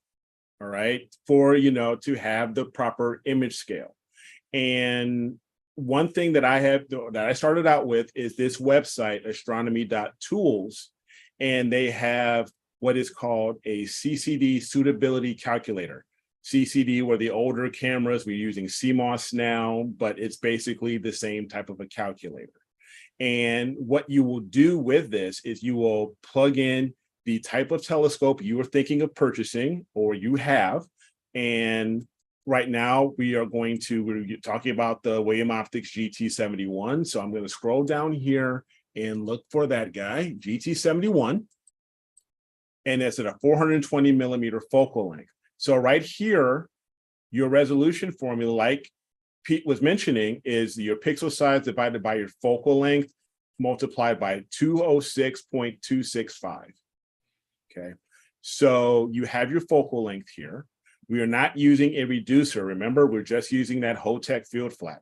all right, for, to have the proper image scale. And one thing that I started out with is this website, astronomy.tools, and they have what is called a CCD suitability calculator. CCD were the older cameras. We're using CMOS now, but it's basically the same type of a calculator. And what you will do with this is you will plug in the type of telescope you were thinking of purchasing or you have. And right now we're talking about the William Optics GT71. So I'm going to scroll down here and look for that guy, GT71. And it's at a 420 millimeter focal length. So right here, your resolution formula, like Pete was mentioning, is your pixel size divided by your focal length multiplied by 206.265. Okay, so you have your focal length here. We are not using a reducer. Remember, we're just using that Hotech field flattener.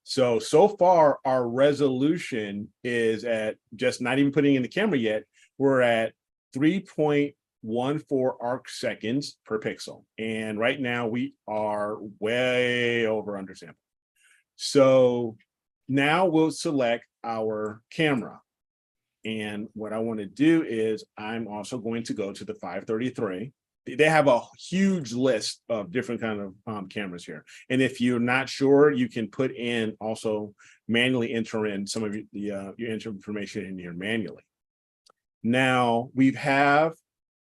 So far, our resolution is at, just not even putting in the camera yet, we're at 3.14 arc seconds per pixel. And right now we are way over undersample. So now we'll select our camera. And what I want to do is I'm also going to go to the 533. They have a huge list of different kind of cameras here. And if you're not sure, you can put in also manually enter in some of your information in here manually. Now we have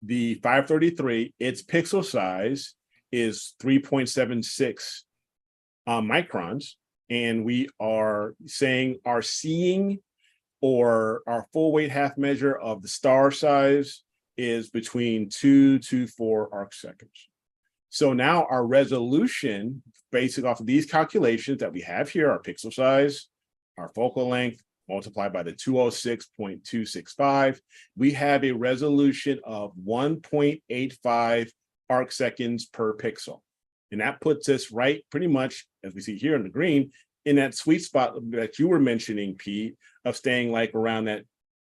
the 533, its pixel size is 3.76 microns. And we are saying our seeing or our full weight half measure of the star size is between 2 to 4 arc seconds. So now our resolution, based off of these calculations that we have here, our pixel size, our focal length, multiplied by the 206.265, we have a resolution of 1.85 arc seconds per pixel. And that puts us right pretty much, as we see here in the green, in that sweet spot that you were mentioning, Pete, of staying like around that,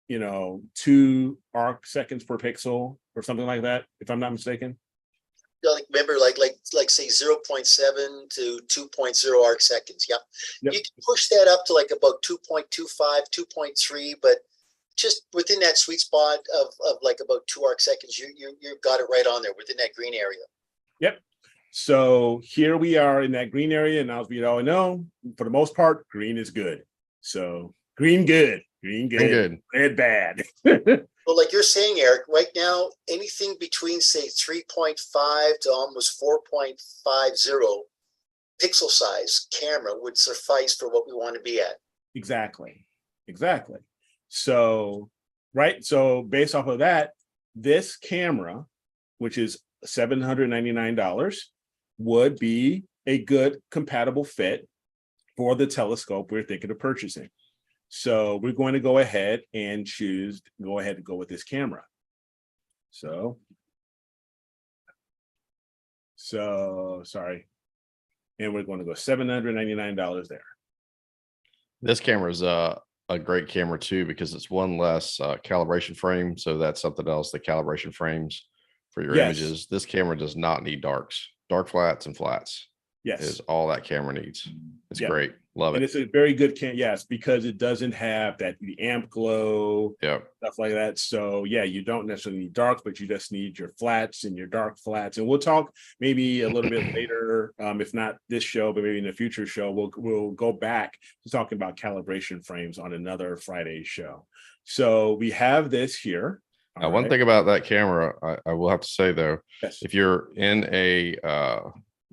2 arc seconds per pixel or something like that, if I'm not mistaken. Remember, like say 0.7 to 2.0 arc seconds. Yep. You can push that up to like about 2.25, 2.3, but just within that sweet spot of like about 2 arc seconds, you've got it right on there within that green area. Yep. So here we are in that green area, and as we all know, for the most part, green is good. So green good, red bad. Well, like you're saying, Eric, right now, anything between say 3.5 to almost 4.50 pixel size camera would suffice for what we want to be at. Exactly. So, right. So based off of that, this camera, which is $799, would be a good compatible fit for the telescope we're thinking of purchasing. So we're going to go ahead and go with this camera. So sorry. And we're going to go $799 there. This camera is a great camera too, because it's one less calibration frame. So that's something else, the calibration frames for your images. This camera does not need darks. Dark flats and flats is all that camera needs. It's great. Love it. And it's a very good yes, because it doesn't have the amp glow, stuff like that. So yeah, you don't necessarily need darks, but you just need your flats and your dark flats. And we'll talk maybe a little bit later, if not this show, but maybe in a future show, we'll go back to talking about calibration frames on another Friday show. So we have this here. Now, one thing about that camera, I will have to say though, if you're in a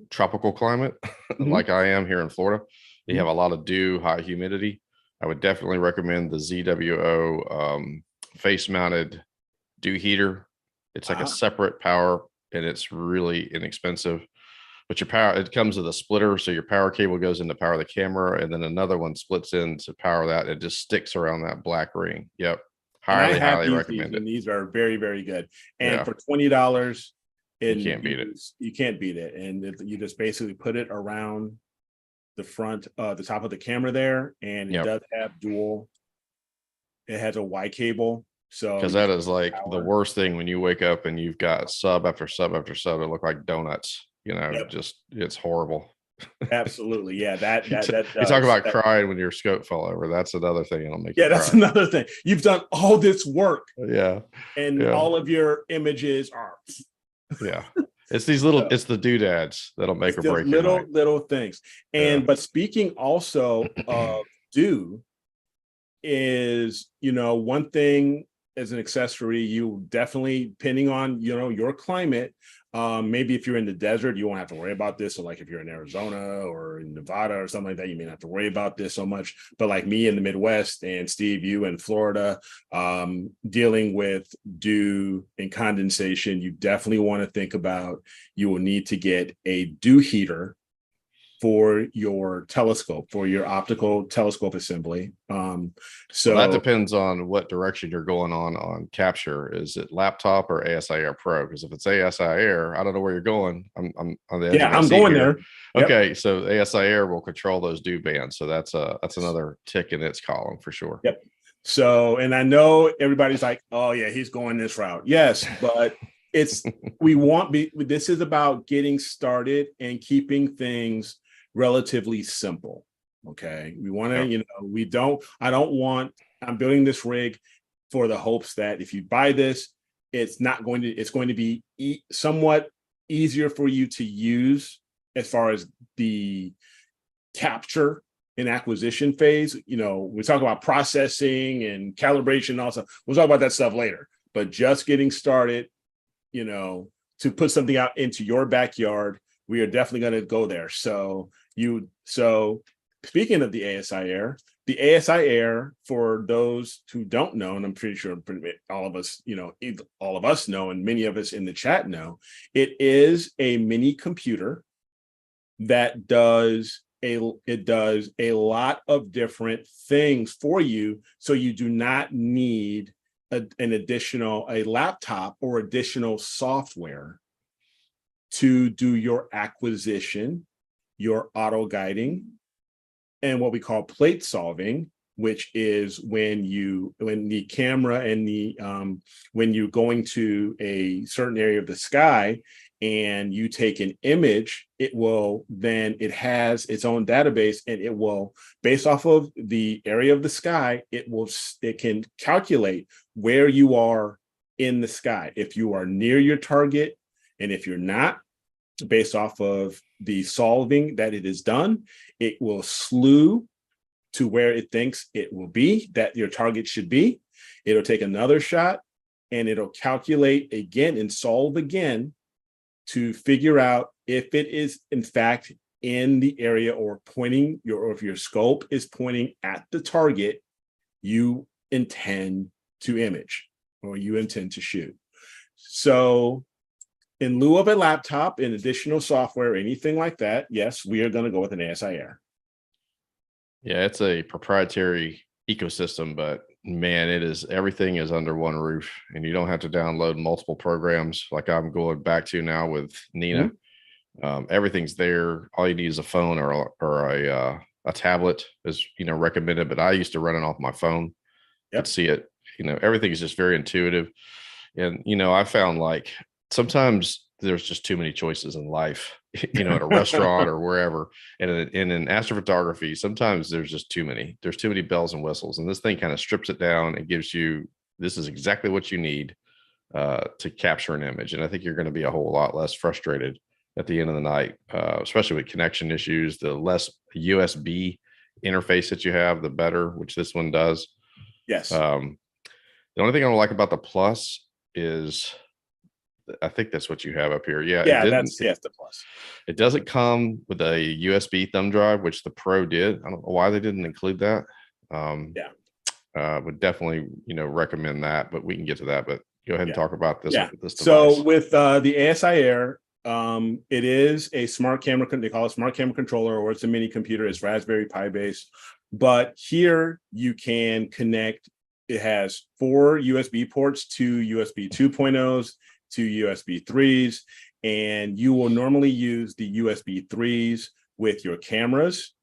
tropical climate like I am here in Florida, you have a lot of dew, high humidity, I would definitely recommend the ZWO face mounted dew heater. It's like a separate power, and it's really inexpensive, but your power, it comes with a splitter, so your power cable goes in to power the camera, and then another one splits in to power that. It just sticks around that black ring. Highly recommend it. And these are very, very good. And for $20, you can't beat it. You can't beat it. And you just basically put it around the front, the top of the camera there, and it does have dual. It has a Y cable. So because that is like the worst thing when you wake up and you've got sub after sub after sub that look like donuts. Just it's horrible. Absolutely. Yeah. You talk about crying when your scope fell over. That's another thing that'll make you that's cry. another thing. You've done all this work. And all of your images are it's these little it's the doodads that'll make or break little things. And but speaking also of dew is, one thing as an accessory, you definitely, depending on your climate, maybe if you're in the desert, you won't have to worry about this. So like if you're in Arizona or in Nevada or something like that, you may not have to worry about this so much. But like me in the Midwest, and Steve, you in Florida, dealing with dew and condensation, you definitely want to think about, you will need to get a dew heater for your telescope, for your optical telescope assembly. So that depends on what direction you're going on capture. Is it laptop or ASI Air Pro? Because if it's ASI Air, I don't know where you're going. I'm on the edge of my I'm seat going here. there. Okay, so ASI Air will control those dew bands. So that's another tick in its column for sure. So, and I know everybody's like, oh yeah, he's going this route. Yes, but this is about getting started and keeping things relatively simple. Okay. We want to, I'm building this rig. for the hopes that if you buy this, it's going to be somewhat easier for you to use as far as the capture and acquisition phase. We talk about processing and calibration also. We'll talk about that stuff later, but just getting started, to put something out into your backyard, we are definitely going to go there. So speaking of the ASI Air, for those who don't know, and I'm pretty sure all of us, all of us know, and many of us in the chat know, it is a mini computer that does a lot of different things for you. So you do not need a laptop or additional software to do your acquisition, your auto guiding, and what we call plate solving, which is when the camera and when you're going to a certain area of the sky and you take an image, it has its own database, and it will, based off of the area of the sky, it can calculate where you are in the sky, if you are near your target, and if you're not, based off of the solving that it has done, it will slew to where it thinks it will be, that your target should be. It'll take another shot and it'll calculate again and solve again to figure out if it is in fact in the area or if your scope is pointing at the target you intend to image or you intend to shoot. So in lieu of a laptop and additional software, anything like that, yes, we are going to go with an ASI Air. Yeah, it's a proprietary ecosystem, but man, everything is under one roof, and you don't have to download multiple programs like I'm going back to now with Nina. Mm-hmm. Everything's there. All you need is a phone or a tablet is recommended, but I used to run it off my phone. Yep. Could see it. Everything is just very intuitive, and I found like sometimes there's just too many choices in life, at a restaurant or wherever. And in astrophotography, sometimes there's just too many. There's too many bells and whistles. And this thing kind of strips it down and gives you, this is exactly what you need to capture an image. And I think you're going to be a whole lot less frustrated at the end of the night, especially with connection issues. The less USB interface that you have, the better, which this one does. Yes. The only thing I don't like about the Plus is, I think that's what you have up here. Yeah, that's the Plus. It doesn't come with a USB thumb drive, which the Pro did. I don't know why they didn't include that. Would definitely recommend that, but we can get to that. But go ahead and talk about this. Yeah. This device. So with the ASI Air, it is a smart camera. They call it smart camera controller, or it's a mini computer. It's Raspberry Pi based. But here you can connect. It has 4 USB ports, 2 USB 2.0s. 2 USB 3s, and you will normally use the USB 3s with your cameras,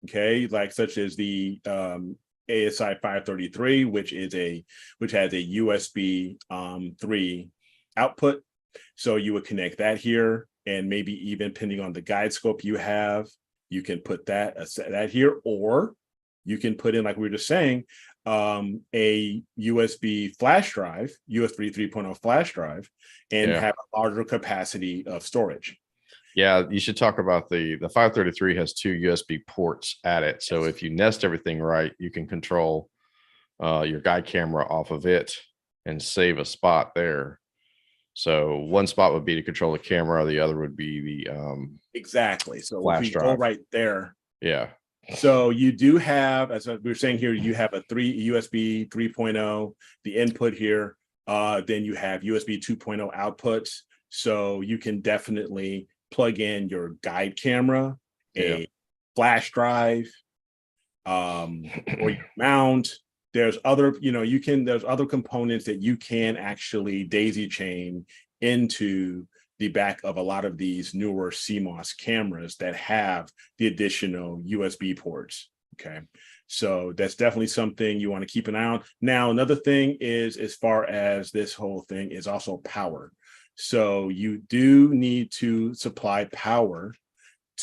okay, like such as the ASI 533, which has a USB 3 output. So you would connect that here, and maybe even depending on the guide scope you have, you can put that here, or you can put in, like we were just saying, a USB flash drive, USB 3.0 flash drive, and have a larger capacity of storage. Yeah, you should talk about the 533 has 2 USB ports at it. So if you nest everything right, you can control your guide camera off of it and save a spot there. So one spot would be to control the camera, the other would be the exactly. So flash if we drive. go right there. Yeah. So you do have, as we were saying here, you have a USB 3.0, the input here. Then you have USB 2.0 outputs. So you can definitely plug in your guide camera, a flash drive, or your mount. There's other, there's other components that you can actually daisy chain into the back of a lot of these newer CMOS cameras that have the additional USB ports. Okay. So that's definitely something you want to keep an eye on. Now, another thing is, as far as this whole thing, is also power. So you do need to supply power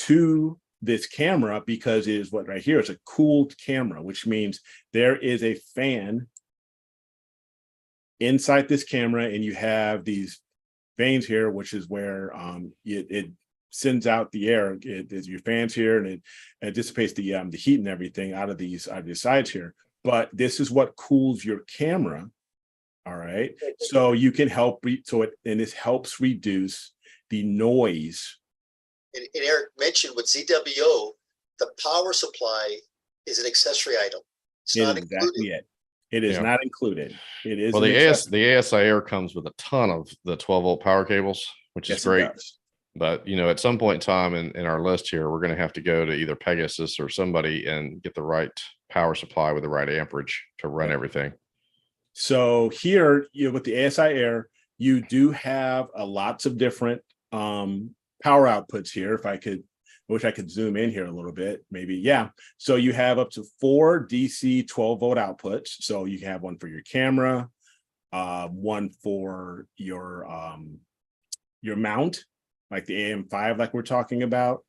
to this camera, because it is what right here is a cooled camera, which means there is a fan inside this camera, and you have these vanes here, which is where it sends out the air. It's your fans here, and it dissipates the heat and everything out of these sides here. But this is what cools your camera. All right, so you can help and this helps reduce the noise. And Eric mentioned with ZWO, the power supply is an accessory item. It's not Exactly included. It is not included. It is. Well, the ASI Air comes with a ton of the 12-volt power cables, which is great. But at some point in time in our list here, we're going to have to go to either Pegasus or somebody and get the right power supply with the right amperage to run everything. So here, with the ASI Air, you do have lots of different power outputs here. If I wish I could zoom in here a little bit, maybe. Yeah. So you have up to 4 DC 12-volt outputs. So you can have one for your camera, one for your mount, like the AM5, like we're talking about.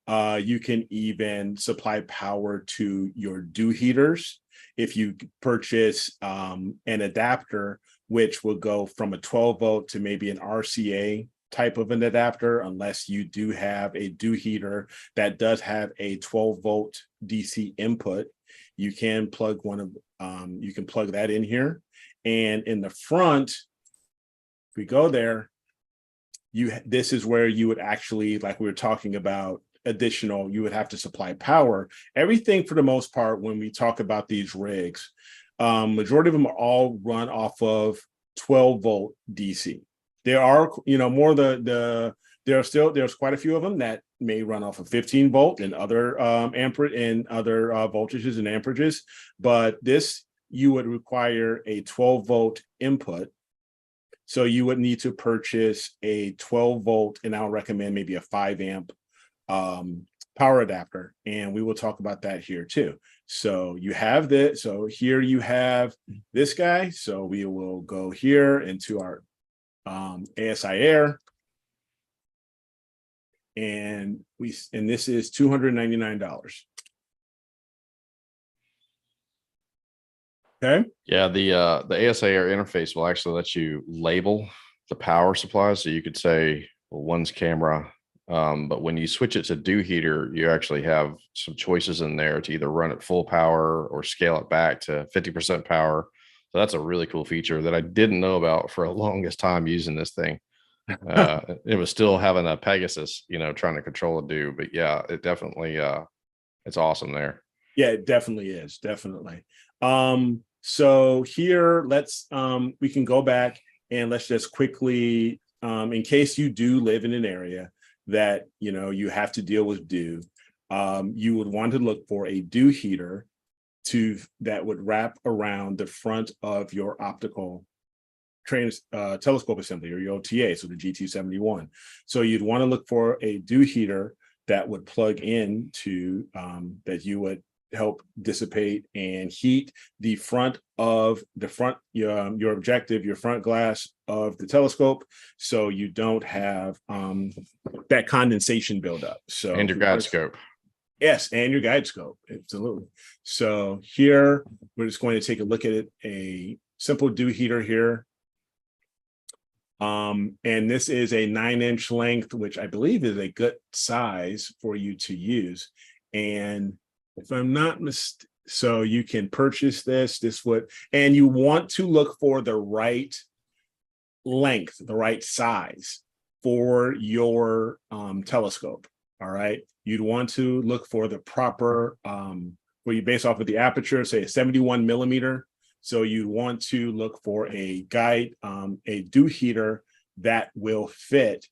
You can even supply power to your dew heaters. If you purchase an adapter, which will go from a 12-volt to maybe an RCA type of an adapter, unless you do have a dew heater that does have a 12-volt DC input, you can plug you can plug that in here. And in the front, if we go there, this is where you would actually, like we were talking about, you would have to supply power. Everything for the most part, when we talk about these rigs, majority of them are all run off of 12-volt DC. There are, there's quite a few of them that may run off of 15-volt and other amperage and other voltages and amperages, but this, you would require a 12-volt input. So you would need to purchase a 12-volt, and I'll recommend maybe a 5-amp power adapter, and we will talk about that here too. So you have this. So here you have this guy. So we will go here into our ASI Air, and this is $299. Okay. Yeah, the ASI Air interface will actually let you label the power supply, so you could say, well, one's camera. But when you switch it to dew heater, you actually have some choices in there to either run at full power or scale it back to 50% power. So that's a really cool feature that I didn't know about for the longest time using this thing. It was still having a Pegasus, trying to control a dew. But yeah, it definitely, it's awesome there. Yeah, it definitely is. Definitely. So here, we can go back and let's just quickly, in case you do live in an area that you have to deal with dew, you would want to look for a dew heater that would wrap around the front of your optical telescope assembly, or your OTA, so the GT71. So you'd want to look for a dew heater that would plug in to that you would help dissipate and heat the front your objective, your front glass of the telescope, so you don't have that condensation buildup. So, and your guide scope. Yes, and your guide scope, absolutely. So here we're just going to take a look at a simple dew heater here. And this is a 9-inch length, which I believe is a good size for you to use. And if I'm not mistaken, so you can purchase this and you want to look for the right length, the right size for your telescope. All right. You'd want to look for the proper, where you base off of the aperture, say a 71 millimeter. So you want to look for a dew heater that will fit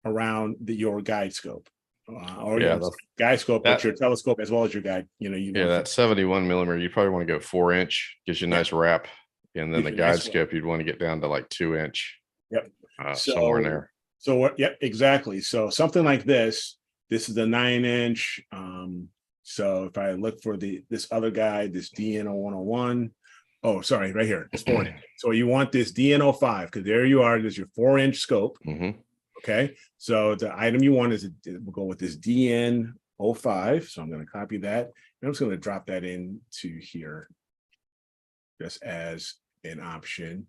around your guide scope. Or your guide scope, but your telescope as well as your guide. That 71 millimeter, you probably want to go 4-inch, gives you a nice wrap, and then the guide scope you'd want to get down to like 2-inch. Yep. Somewhere in there. So what? Yep, exactly. So something like this. This is the 9-inch. So if I look for this other guide, this DN0101. Oh, sorry, right here. It's 4-inch. So you want this DN05, because there you are. There's your 4-inch scope. Mm-hmm. Okay, so the item you want we'll go with this DN05. So I'm going to copy that. And I'm just going to drop that into here just as an option.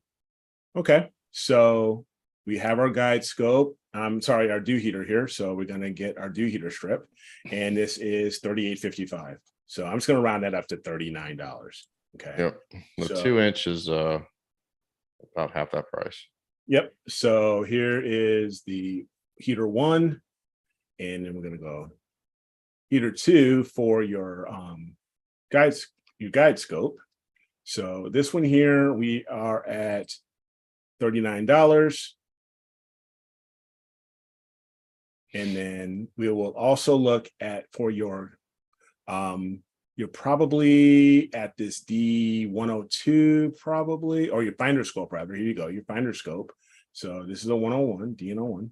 Okay, so we have our guide scope. I'm sorry, our dew heater here. So we're going to get our dew heater strip, and this is $38.55. So I'm just going to round that up to $39. Okay. Yep. The So, 2-inch is about half that price. Yep. So here is the heater 1, and then we're going to go heater 2 for your guide scope. So this one here, we are at $39. And then we will also look at for your you're probably at this D102 probably, or your finder scope rather. Here you go, your finder scope. So this is a 101, D101.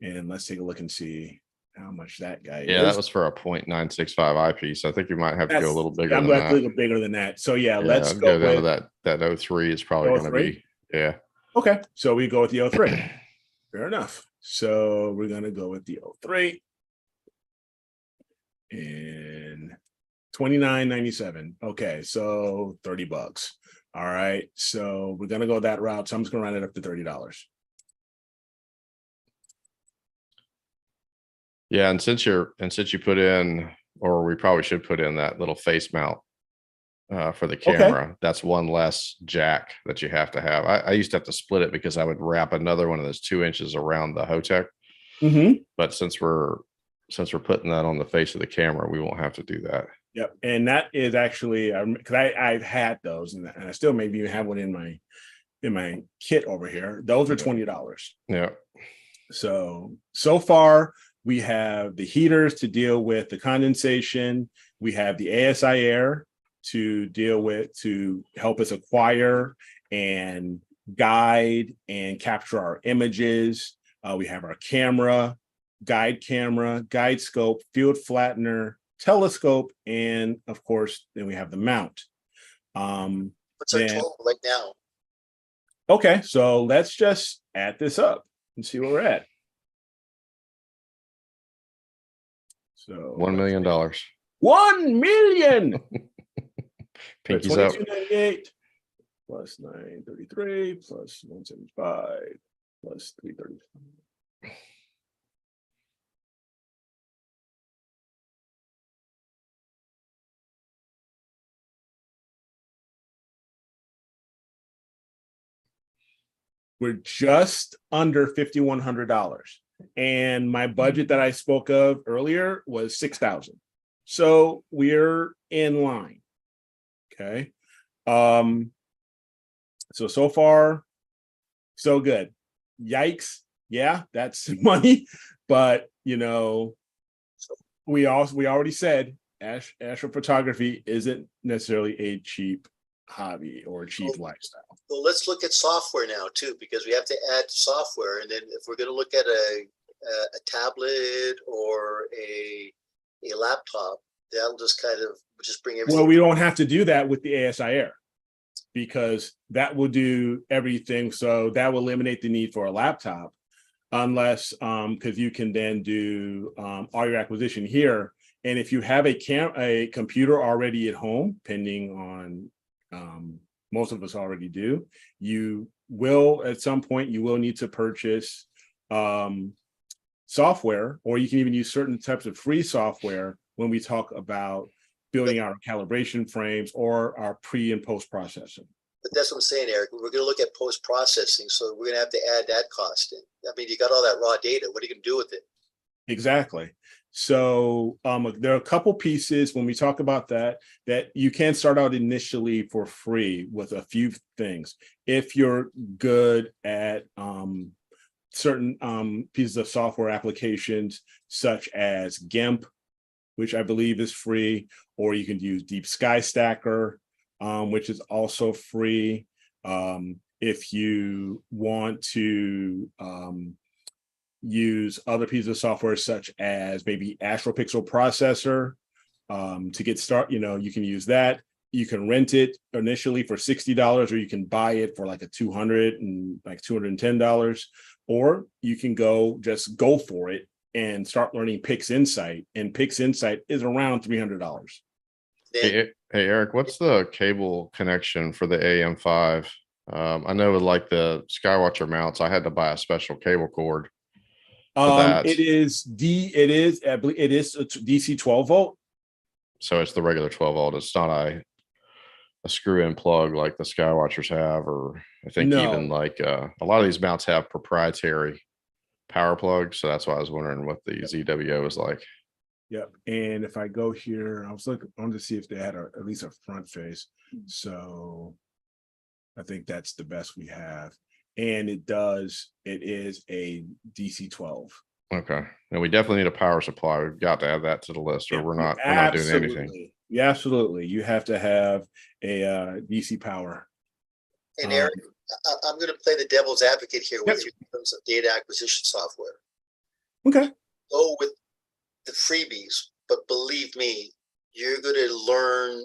And let's take a look and see how much that guy is. Yeah, that was for a 0.965 eyepiece. I think you might have to go a little bigger than I'm that. A little bigger than that. So yeah, Yeah, let's I'd go down with to that 03 is probably going to be, yeah. Okay, so we go with the 03. Fair enough. So we're going to go with the 03 and $29.97. Okay, so $30. All right, so we're going to go that route. So I'm just going to round it up to $30. Yeah, and since you put in, or we probably should put in that little face mount for the camera, that's one less jack that you have to have. I used to have to split it because I would wrap another one of those 2 inches around the Hotech. But since we're putting that on the face of the camera, we won't have to do that. Yep, and that is actually because I've had those, and I still maybe even have one in my kit over here. Those are $20. Yeah. So far we have the heaters to deal with the condensation. We have the ASI air to deal with, to help us acquire and guide and capture our images. We have our camera, guide scope, field flattener, telescope, and of course, then we have the mount. What's our total right now? Okay, so let's just add this up and see where we're at. So $1 million. 1 million. Pinkies up. 2298 plus 933 plus 175 plus 330. We're just under $5,100. And my budget that I spoke of earlier was $6,000. So we're in line. Okay. So far, so good. Yikes. Yeah, that's money. But we already said astrophotography isn't necessarily a cheap hobby or a cheap lifestyle. Well, let's look at software now too, because we have to add software. And then if we're going to look at a tablet or a laptop, that'll just kind of just bring everything. Well, we don't have to do that with the ASI Air because that will do everything. So that will eliminate the need for a laptop, unless because you can then do all your acquisition here. And if you have a computer already at home, pending on most of us already do, you will at some point you will need to purchase software, or you can even use certain types of free software when we talk about building our calibration frames or our pre and post processing. But that's what I'm saying, Eric. We're going to look at post processing, so we're going to have to add that cost in. I mean, you got all that raw data. What are you going to do with it? Exactly. So there are a couple pieces when we talk about that you can start out initially for free with a few things. If you're good at certain pieces of software applications, such as GIMP, which I believe is free, or you can use Deep Sky Stacker, which is also free. If you want to use other pieces of software, such as maybe AstroPixel Processor, to get started, you can use that. You can rent it initially for $60, or you can buy it for like $210, or you can go for it and start learning PixInsight, and PixInsight is around $300. Hey, Eric, what's the cable connection for the AM5? I know with like the Skywatcher mounts, I had to buy a special cable cord for that. It is I believe it is a DC 12 volt. So it's the regular 12 volt. It's not a screw-in plug like the Skywatchers have, or I think even No. like a lot of these mounts have proprietary power plugs. So that's why I was wondering what the ZWO is like. Yep. And if I go here, I wanted to see if they had at least a front face. So I think that's the best we have. And it is a DC 12. Okay. And we definitely need a power supply. We've got to add that to the list, or we're not doing anything. Yeah, absolutely. You have to have a DC power. And Eric, I'm going to play the devil's advocate here with you in terms of data acquisition software. Okay. Go with the freebies, but believe me, you're going to learn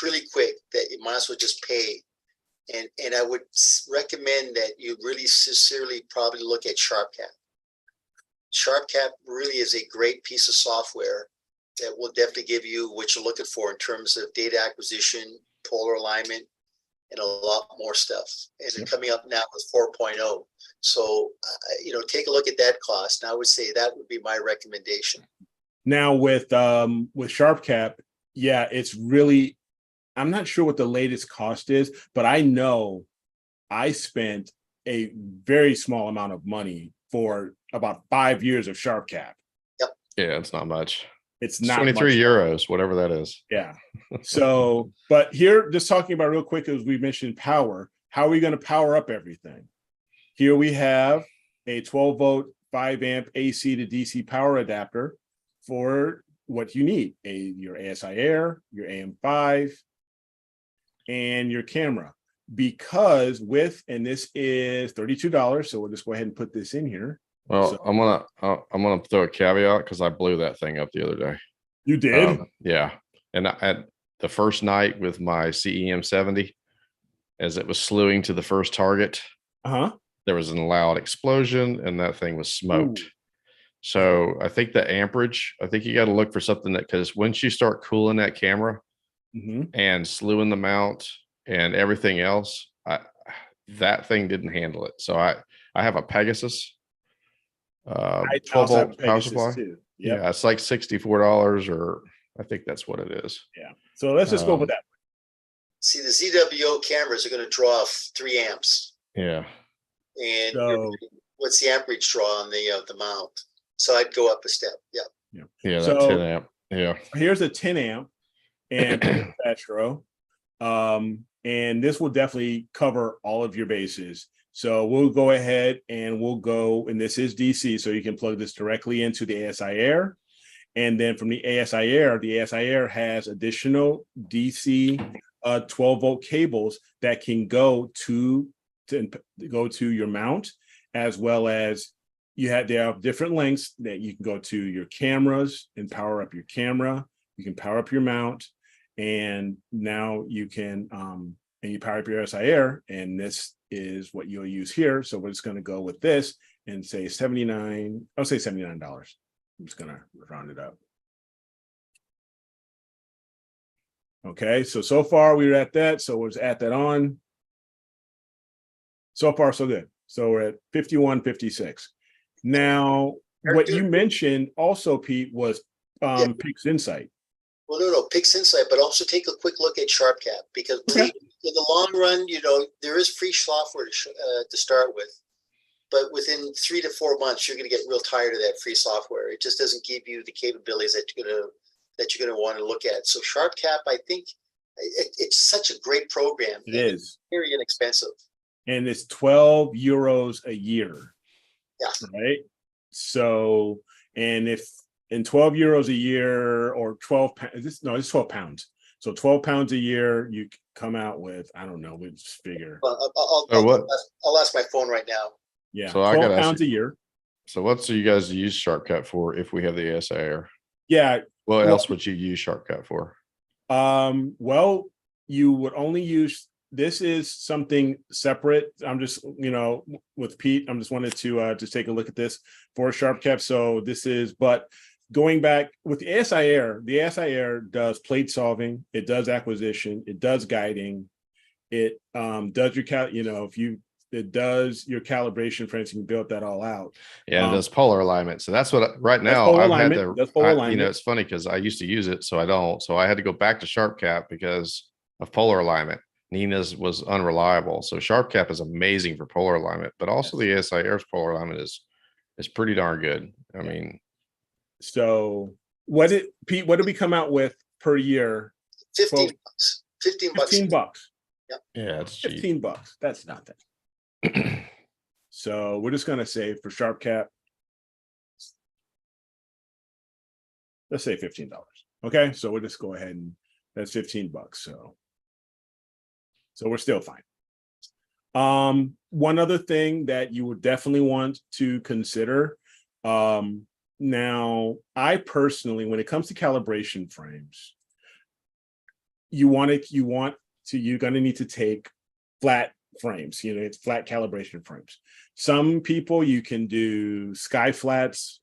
really quick that you might as well just pay. And I would recommend that you really sincerely probably look at SharpCap. SharpCap really is a great piece of software that will definitely give you what you're looking for in terms of data acquisition, polar alignment, and a lot more stuff. And they're coming up now with 4.0. So, take a look at that cost. And I would say that would be my recommendation. Now with SharpCap, yeah, it's really, I'm not sure what the latest cost is, but I know I spent a very small amount of money for about 5 years of SharpCap. Yep. Yeah, it's not much. It's not 23 euros, whatever that is. Yeah. So, but here, just talking about real quick, as we mentioned power, how are we going to power up everything? Here we have a 12 volt, 5 amp AC to DC power adapter for what you need, your ASI Air, your AM5, and your camera. Because and this is $32, so we'll just go ahead and put this in here. Well, so, I'm gonna throw a caveat because I blew that thing up the other day. You did? Yeah. And at the first night with my CEM 70, as it was slewing to the first target, there was a loud explosion and that thing was smoked. Ooh. So I think the amperage, I think you got to look for something that, because once you start cooling that camera and slewing the mount and everything else, that thing didn't handle it. So I have a Pegasus 12 volt power supply. Yep. Yeah, it's like $64, or I think that's what it is. Yeah. So let's just go with that. See, the ZWO cameras are going to draw 3 amps. Yeah. And what's the amperage draw on the mount? So I'd go up a step. Yeah. Yeah. So, that 10 amp. Yeah. Here's a 10 amp and Astro. And this will definitely cover all of your bases. So we'll go ahead and and this is DC, so you can plug this directly into the ASI Air. And then from the ASI Air has additional DC 12 volt cables that can go to your mount, as well as they have different lengths that you can go to your cameras and power up your camera. You can power up your mount, and now you can and you power up your ASI Air, and this is what you'll use here. So we're just going to go with this and say $79. I'll say $79. I'm just going to round it up. Okay, so far we were at that. So we'll just add that on. So far, so good. So we're at 51.56. Now, what you mentioned also, Pete, was Pix Insight. Well, no, Pix Insight, but also take a quick look at SharpCap, because in the long run, there is free software to start with, but within 3 to 4 months, you're going to get real tired of that free software. It just doesn't give you the capabilities that you're going to want to look at. So SharpCap, I think it's such a great program. It is. It's very inexpensive. And it's 12 euros a year. Yeah. Right. So, and if in 12 euros a year, or 12 pounds, it's 12 pounds. So 12 pounds a year, you come out with, I don't know, we just figure. I'll ask my phone right now. Yeah. So 12 pounds a year. So what do you guys use SharpCap for if we have the ASI Air? Yeah. What else would you use SharpCap for? Well, you would only use, this is something separate. I'm just, with Pete, I'm just wanted to just take a look at this for SharpCap. So this is, but going back with the ASI Air does plate solving, it does acquisition, it does guiding, it does your it does your calibration frames. You can build that all out. Yeah, it does polar alignment. So that's what right now polar I've alignment, had to, that's polar alignment. it's funny because I used to use it, so I don't. So I had to go back to SharpCap because of polar alignment. Nina's was unreliable. So SharpCap is amazing for polar alignment, but also the ASIR's polar alignment is pretty darn good. I mean, so Pete, what did we come out with per year? 15 bucks. 15 bucks. 15 bucks. Yep. Yeah, it's cheap. 15 bucks. That's nothing. So we're just going to say for SharpCap, let's say $15. Okay. So we'll just go ahead and that's 15 bucks. So we're still fine. One other thing that you would definitely want to consider. Now, I personally, when it comes to calibration frames, you're going to need to take flat frames, it's flat calibration frames. Some people, you can do sky flats,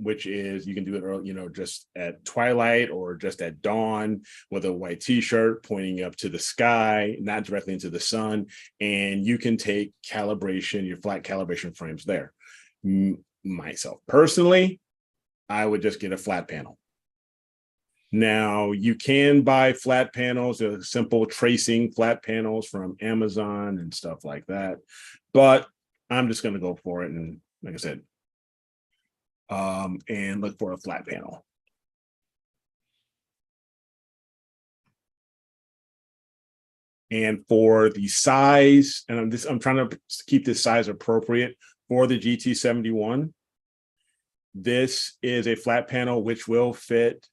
which is you can do it early, just at twilight or just at dawn with a white t-shirt pointing up to the sky, not directly into the sun. And you can take your flat calibration frames there. Myself personally, I would just get a flat panel. Now, you can buy flat panels, simple tracing flat panels from Amazon and stuff like that. But I'm just going to go for it. And like I said, and look for a flat panel. And for the size, and I'm trying to keep this size appropriate for the GT71. This is a flat panel which will fit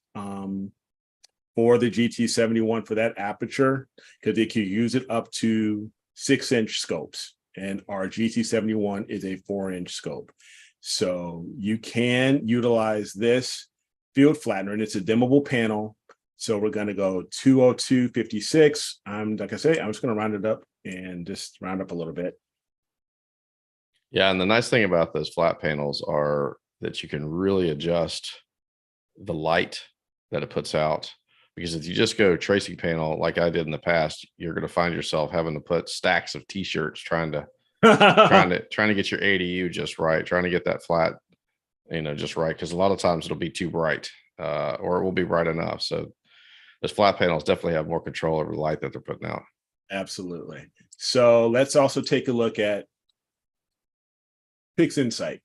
for the GT71 for that aperture, because they can use it up to 6-inch scopes, and our GT71 is a 4-inch scope. So you can utilize this field flattener, and it's a dimmable panel. So we're going to go 202.56. Like I say, I'm just going to round it up and just round up a little bit. Yeah, and the nice thing about those flat panels are that you can really adjust the light that it puts out. Because if you just go tracing panel like I did in the past, you're going to find yourself having to put stacks of t-shirts trying to get your ADU just right, trying to get that flat, just right. Because a lot of times it'll be too bright, or it will be bright enough. So those flat panels definitely have more control over the light that they're putting out. Absolutely. So let's also take a look at PixInsight.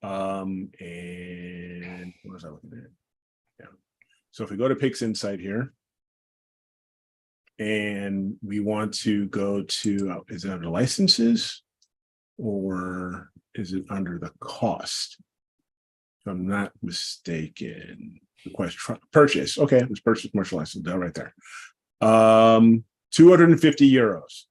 And what was I looking at? Yeah. So if we go to PixInsight here, and we want to go to, is it under licenses or is it under the cost? If I'm not mistaken, request purchase. Okay, it was purchase commercial license right there. 250 euros.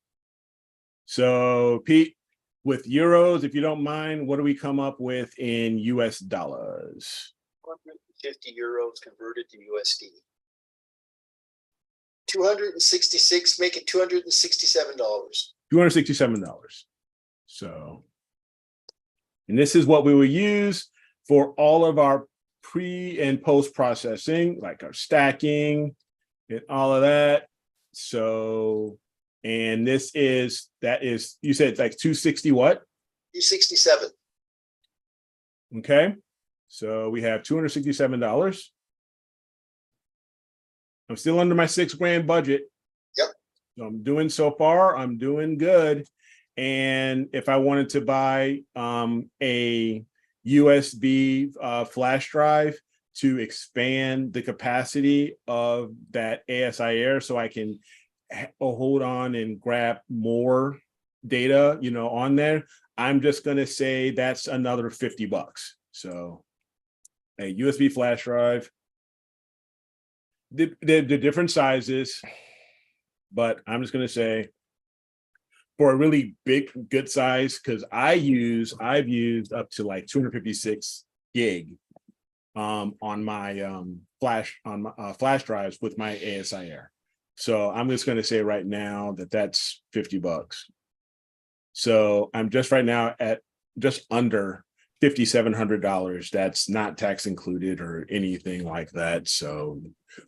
So Pete, with euros, if you don't mind, what do we come up with in US dollars? 150 euros converted to USD. 266, make it $267. $267. So, and this is what we will use for all of our pre and post processing, like our stacking and all of that. So, and you said it's like 260 what? 267. Okay. So we have $267. I'm still under my $6,000 budget. Yep. So I'm doing good. And if I wanted to buy a USB flash drive to expand the capacity of that ASIR, so I can hold on and grab more data, on there, I'm just going to say that's another $50. So a USB flash drive, the different sizes, but I'm just going to say for a really big, good size, because I've used up to like 256 gig on my flash drives with my ASIR. So I'm just going to say right now that that's $50. So I'm just right now at just under $5,700. That's not tax included or anything like that. So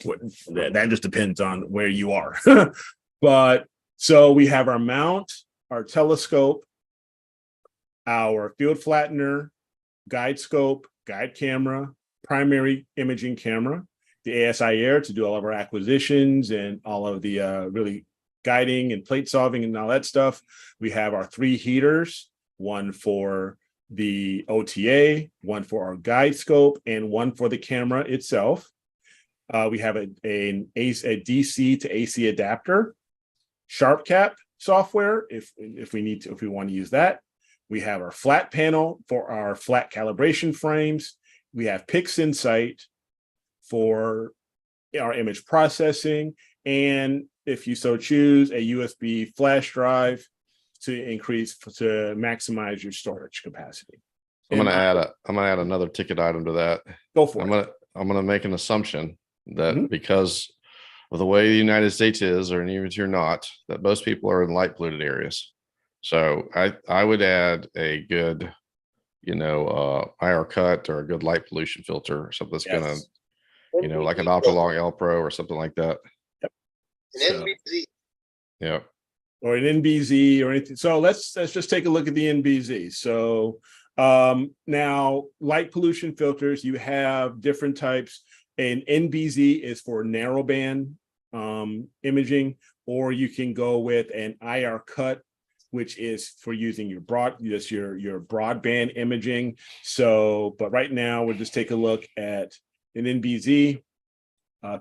That just depends on where you are. But so we have our mount, our telescope, our field flattener, guide scope, guide camera, primary imaging camera, the ASI Air to do all of our acquisitions and all of the really guiding and plate solving and all that stuff. We have our 3 heaters, one for the OTA, one for our guide scope, and one for the camera itself. We have a DC to AC adapter, Sharp Cap software if we want to use that. We have our flat panel for our flat calibration frames. We have PixInsight for our image processing, and if you so choose, a USB flash drive to maximize your storage capacity. I'm gonna add another ticket item to that. Go for it. I'm gonna make an assumption that because of the way the United States is, or even if you're not, that most people are in light polluted areas. So I would add a good, IR cut or a good light pollution filter or something that's gonna, like an Optilong L Pro or something like that. Yep. An NBZ. Yeah. Or an NBZ or anything. So let's just take a look at the NBZ. So now light pollution filters, you have different types. An NBZ is for narrowband imaging, or you can go with an IR cut, which is for using your broadband imaging. So, but right now we'll just take a look at an NBZ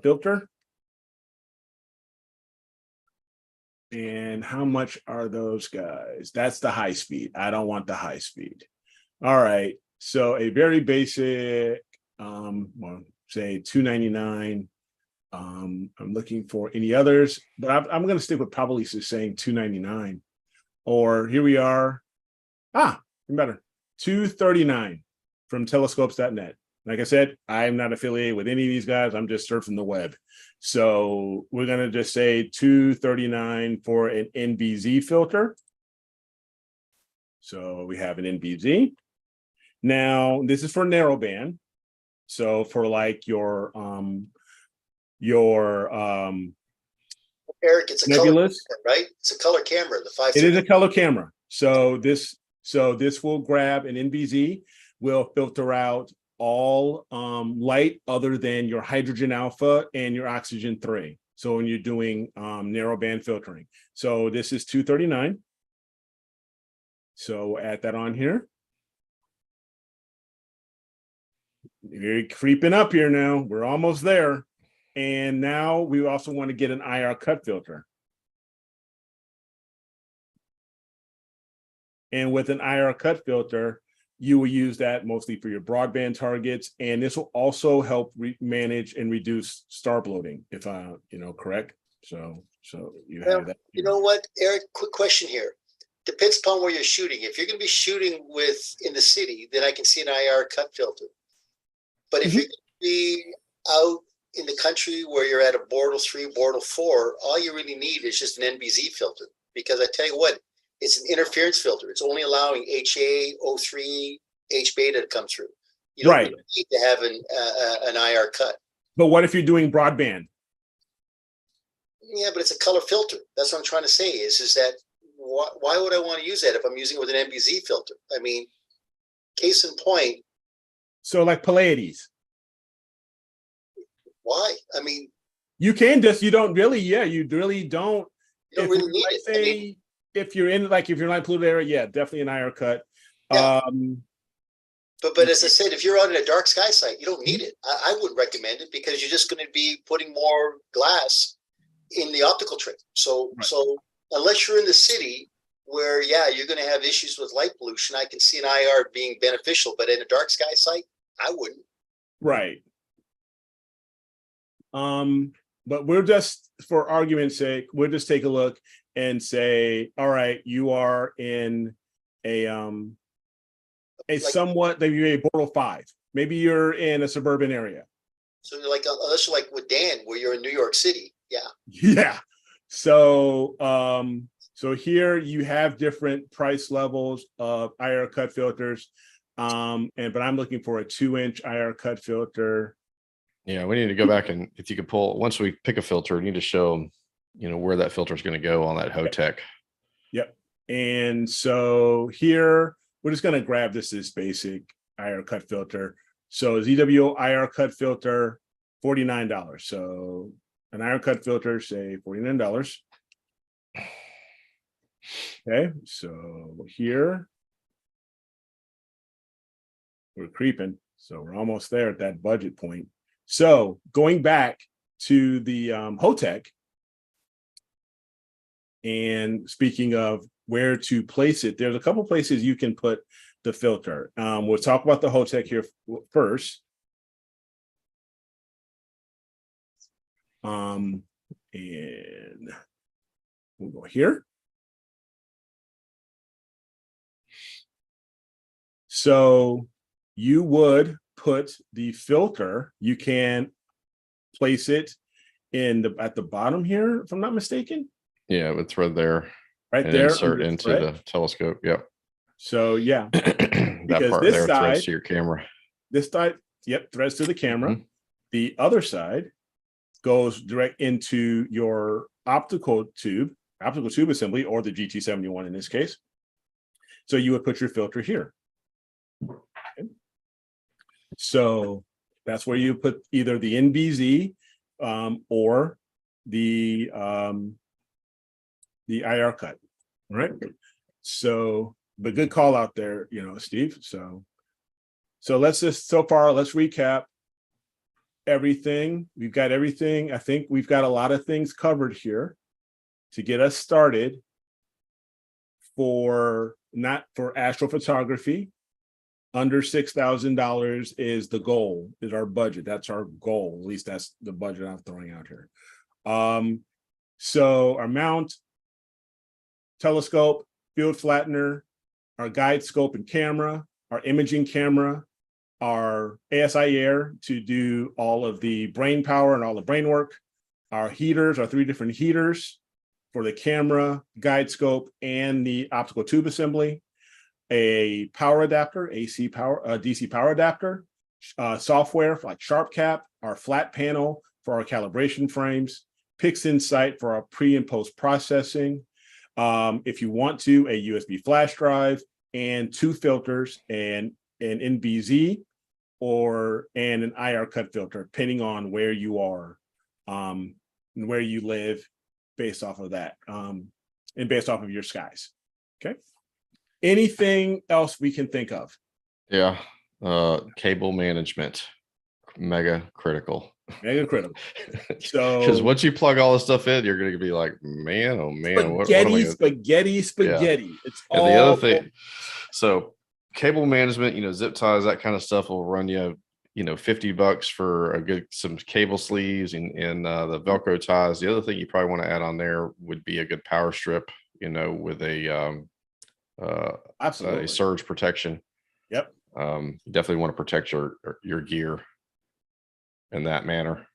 filter. And how much are those guys? That's the high speed. I don't want the high speed. All right. So a very basic, say $299. I'm looking for any others, but I'm going to stick with probably just saying $299. Or here we are. Better. $239 from telescopes.net. Like I said, I'm not affiliated with any of these guys. I'm just surfing the web. So we're going to just say $239 for an NBZ filter. So we have an NBZ. Now, this is for narrowband. So for like your Eric, it's a nebulous, color camera, right? It's a color camera, the 5. It is a color camera. So this will grab an NBZ, will filter out all light other than your hydrogen alpha and your oxygen 3. So when you're doing narrowband filtering. So this is $239. So we'll add that on here. You're creeping up here now. We're almost there. And now we also want to get an IR cut filter. And with an IR cut filter, you will use that mostly for your broadband targets. And this will also help manage and reduce star bloating, if I'm, correct. So you have that. You know what, Eric, quick question here. Depends upon where you're shooting. If you're going to be shooting in the city, then I can see an IR cut filter. But if you're going to be out in the country where you're at a Bortle 3, Bortle 4, all you really need is just an NBZ filter. Because I tell you what, it's an interference filter. It's only allowing HA, O3, H beta to come through. You don't really need to have an IR cut. But what if you're doing broadband? Yeah, but it's a color filter. That's what I'm trying to say is that why would I want to use that if I'm using it with an NBZ filter? I mean, case in point. So like Pleiades. Why? I mean, you can just, you don't really, you really don't. You don't really need it. If you're in light polluted area, yeah, definitely an IR cut. Yeah. But as I said, if you're out in a dark sky site, you don't need it. I wouldn't recommend it because you're just going to be putting more glass in the optical tray. So unless you're in the city where, you're going to have issues with light pollution, I can see an IR being beneficial. But in a dark sky site, I wouldn't. Right. But we're just, for argument's sake, we'll just take a look and say, all right, you are in a somewhat, maybe you're a Bortle 5. Maybe you're in a suburban area. So like, unless you're like with Dan, where you're in New York City. Yeah. Yeah. So, so here you have different price levels of IR cut filters. But I'm looking for a 2-inch IR cut filter. Yeah, we need to go back, and if you could pull, once we pick a filter, we need to show them, where that filter is going to go on that HOTEC. Yep. And so here, we're just going to grab this basic IR cut filter. So ZWO IR cut filter, $49. So an IR cut filter, say $49. Okay, so here we're creeping. So we're almost there at that budget point. So going back to the HOTEC, and speaking of where to place it, there's a couple places you can put the filter. We'll talk about the HOTEC here first. And we'll go here. So you would put the filter, you can place it at the bottom here, if I'm not mistaken. Yeah, it would thread there. Right and there. Insert into the telescope. Yep. So yeah. That part there threads to your camera. This side, yep, threads to the camera. The other side goes direct into your optical tube assembly, or the GT71 in this case. So you would put your filter here. Okay. So that's where you put either the NBZ or the IR cut. All right. So, but good call out there, Steve. So let's recap everything. We've got everything. I think we've got a lot of things covered here to get us started for astrophotography. Under $6,000 is the goal, is our budget. That's our goal. At least that's the budget I'm throwing out here. So our mount, telescope, field flattener, our guide scope and camera, our imaging camera, our ASI air to do all of the brain power and all the brain work, our heaters, our 3 different heaters for the camera, guide scope, and the optical tube assembly, a power adapter, AC power, DC power adapter, software like SharpCap, our flat panel for our calibration frames, PixInsight for our pre and post processing. If you want to, a USB flash drive and 2 filters, and an NBZ and an IR cut filter, depending on where you are and where you live, based off of that, and based off of your skies. Okay. Anything else we can think of? Yeah. Cable management, mega critical. So because once you plug all this stuff in, you're going to be like, man, oh man, spaghetti. Yeah. It's all. And the other thing, so cable management, zip ties, that kind of stuff will run you, $50 for some cable sleeves and the Velcro ties. The other thing you probably want to add on there would be a good power strip, with a absolutely surge protection. Yep. You definitely want to protect your gear in that manner,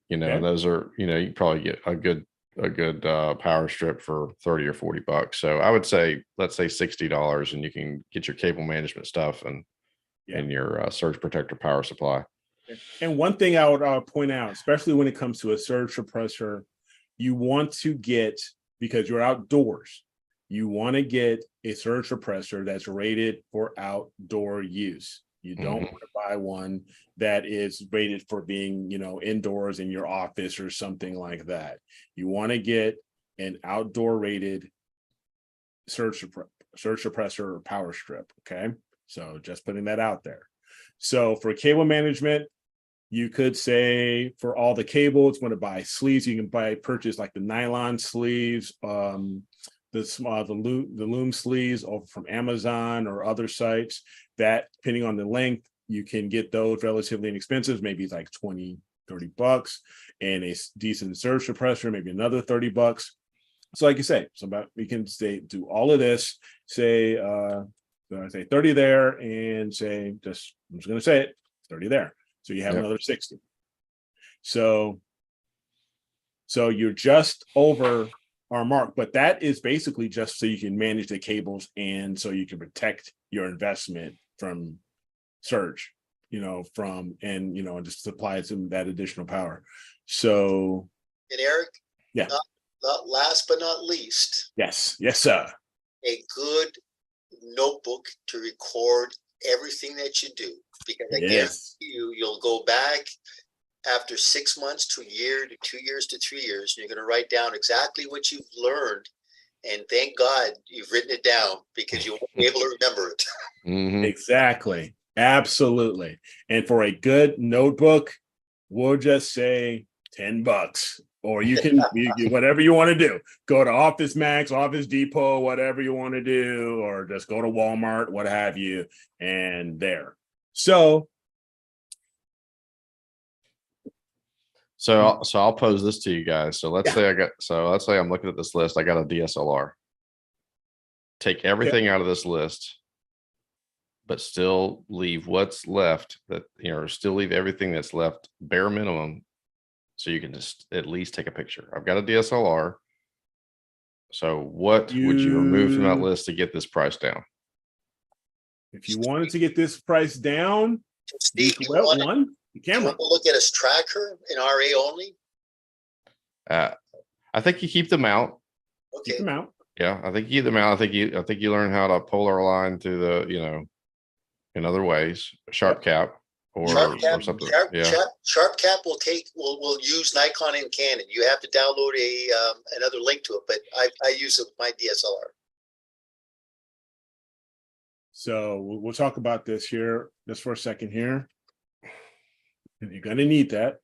and those are, you probably get a good power strip for $30 or $40. So I would say, let's say $60, and you can get your cable management stuff and your surge protector power supply. And one thing I would point out, especially when it comes to a surge suppressor, you want to get, because you're outdoors, you want to get a surge suppressor that's rated for outdoor use. You don't want to buy one that is rated for being, indoors in your office or something like that. You want to get an outdoor rated surge suppressor or power strip. Okay. So just putting that out there. So for cable management, you could say for all the cable, it's going to buy sleeves. You can purchase like the nylon sleeves, the loom sleeves over from Amazon or other sites that, depending on the length, you can get those relatively inexpensive, maybe like $20-$30, and a decent surge suppressor, maybe another $30. So like you say, we can do all of this, say 30 there, and say, I'm just going to say it, 30 there. So you have another 60. So you're just over our mark, but that is basically just so you can manage the cables and so you can protect your investment from surge. from, and just supply some that additional power. So, And Eric, yeah, not last but not least, yes, sir. a good notebook to record everything that you do, because I guarantee Yes. you'll go back after 6 months to a year to 2 years to 3 years, and you're going to write down exactly what you've learned. And thank God you've written it down, because you won't be able to remember it. Exactly. Absolutely. And for a good notebook, we'll just say $10, or you can whatever you want to do. Go to Office Max, Office Depot, whatever you want to do, or just go to Walmart, what have you, and there. So I'll pose this to you guys. So let's say I'm looking at this list. I got a DSLR. Take everything out of this list, but still leave what's left, that still leave everything that's left bare minimum, so you can just at least take a picture. I've got a DSLR. So what would you remove from that list to get this price down? If you wanted to get this price down, Steve, you want to look at a tracker in RA only? I think you keep them out. Okay. Keep them out. Yeah, I think you keep them out. I think you learn how to polar align to the, in other ways, sharp cap or something. Sharp cap will use Nikon and Canon. You have to download another link to it, but I use it with my DSLR. So we'll talk about this here just for a second here. And you're going to need that.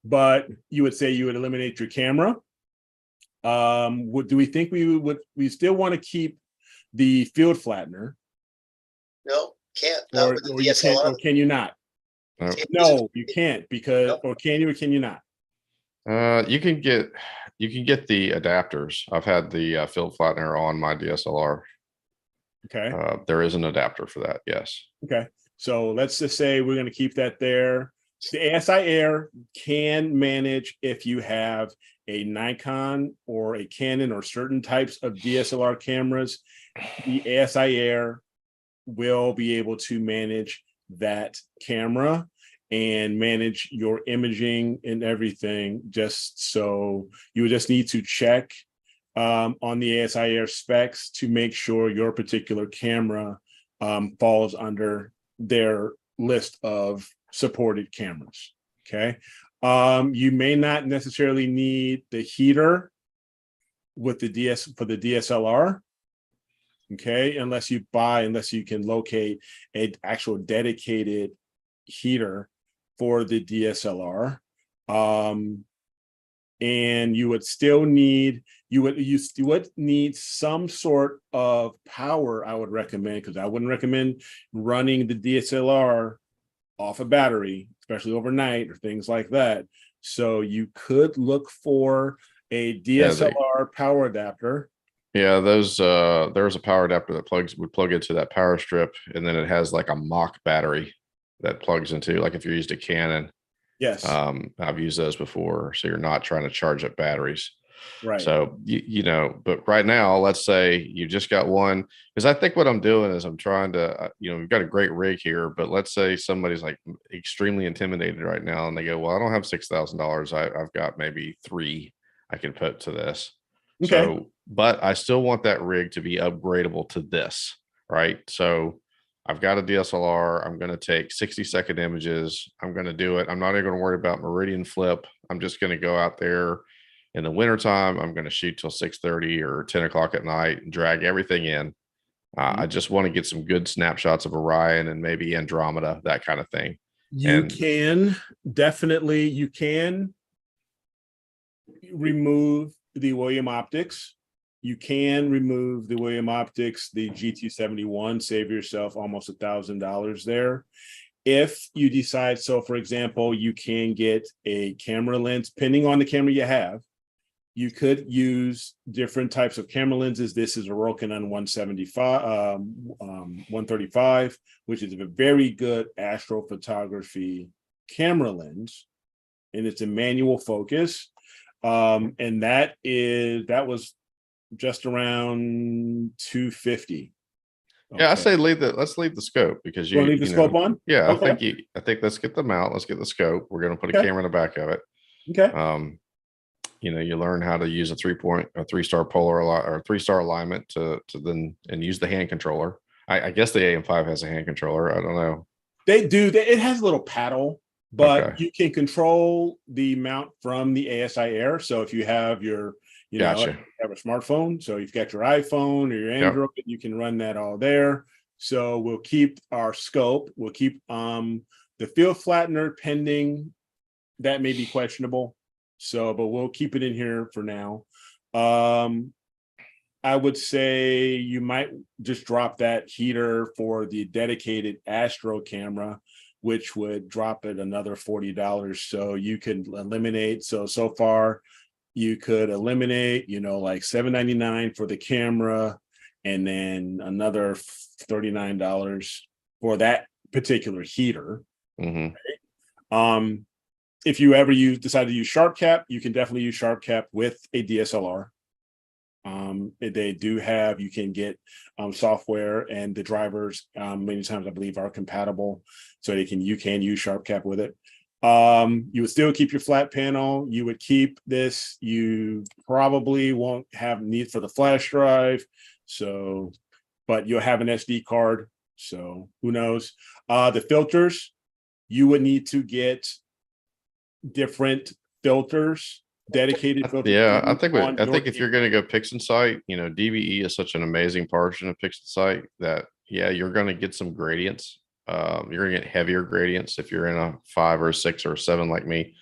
But you would say you would eliminate your camera. Do we think we still want to keep the field flattener? No, can't. Or can you not? No, you can't, because or can you not? You can get the adapters. I've had the field flattener on my DSLR. Okay. There is an adapter for that. Yes. Okay. So let's just say we're going to keep that there. The ASI Air can manage if you have a Nikon or a Canon or certain types of DSLR cameras. The ASI Air will be able to manage that camera and manage your imaging and everything. Just so you would just need to check on the ASI Air specs to make sure your particular camera falls under their list of supported cameras. Okay. You may not necessarily need the heater with the DSLR. Okay, unless you can locate an actual dedicated heater for the DSLR. And you would still need some sort of power, I would recommend, because I wouldn't recommend running the DSLR off a battery, especially overnight or things like that. So you could look for a DSLR power adapter. Yeah, there's a power adapter that would plug into that power strip, and then it has like a mock battery that plugs into, like if you're used a Canon. Yes. I've used those before, so you're not trying to charge up batteries. Right. So but right now, let's say you just got one, because I think what I'm doing is I'm trying to, we've got a great rig here, but let's say somebody's like extremely intimidated right now, and they go, well, I don't have $6,000. I've got maybe $3 I can put to this. Okay. So, but I still want that rig to be upgradable to this, right? So I've got a DSLR. I'm going to take 60-second images. I'm going to do it. I'm not even going to worry about meridian flip. I'm just going to go out there in the wintertime. I'm going to shoot till 6:30 or 10 o'clock at night and drag everything in. I just want to get some good snapshots of Orion and maybe Andromeda, that kind of thing. You can remove the William Optics. You can remove the William Optics, the GT71, save yourself almost $1,000 there. If you decide, so for example, you can get a camera lens, depending on the camera you have. You could use different types of camera lenses. This is a Rokinon 135, which is a very good astrophotography camera lens, and it's a manual focus. And that was just around $250. Yeah, I Okay. say let's leave the scope because You want to leave the scope on? yeah, Okay. I think let's get the mount, let's get the scope. We're gonna put a Okay. camera in the back of it. Okay. You learn how to use a 3-star polar or 3-star alignment to then and use the hand controller. I guess the AM5 has a hand controller. I don't know. They do. It has a little paddle, but Okay. you can control the mount from the ASI Air. So if you have your, Gotcha. have a smartphone, so you've got your iPhone or your Android, you can run that all there. So we'll keep our scope. We'll keep the field flattener pending. That may be questionable. So, but we'll keep it in here for now. I would say you might just drop that heater for the dedicated Astro camera, which would drop it another $40. So you could eliminate. So far you could eliminate, like $7.99 for the camera, and then another $39 for that particular heater. Mm-hmm. If you ever decide to use Sharp Cap, you can definitely use Sharp Cap with a DSLR. They do have, you can get software, and the drivers many times I believe are compatible, so you can use Sharp Cap with it. You would still keep your flat panel. You would keep this. You probably won't have need for the flash drive, so, but you'll have an SD card, so who knows. The filters, you would need to get different filters, dedicated filters. Yeah, I think if you're going to go PixInsight, DVE is such an amazing portion of PixInsight that you're going to get some gradients. You're going to get heavier gradients if you're in a 5 or 6 or 7 like me.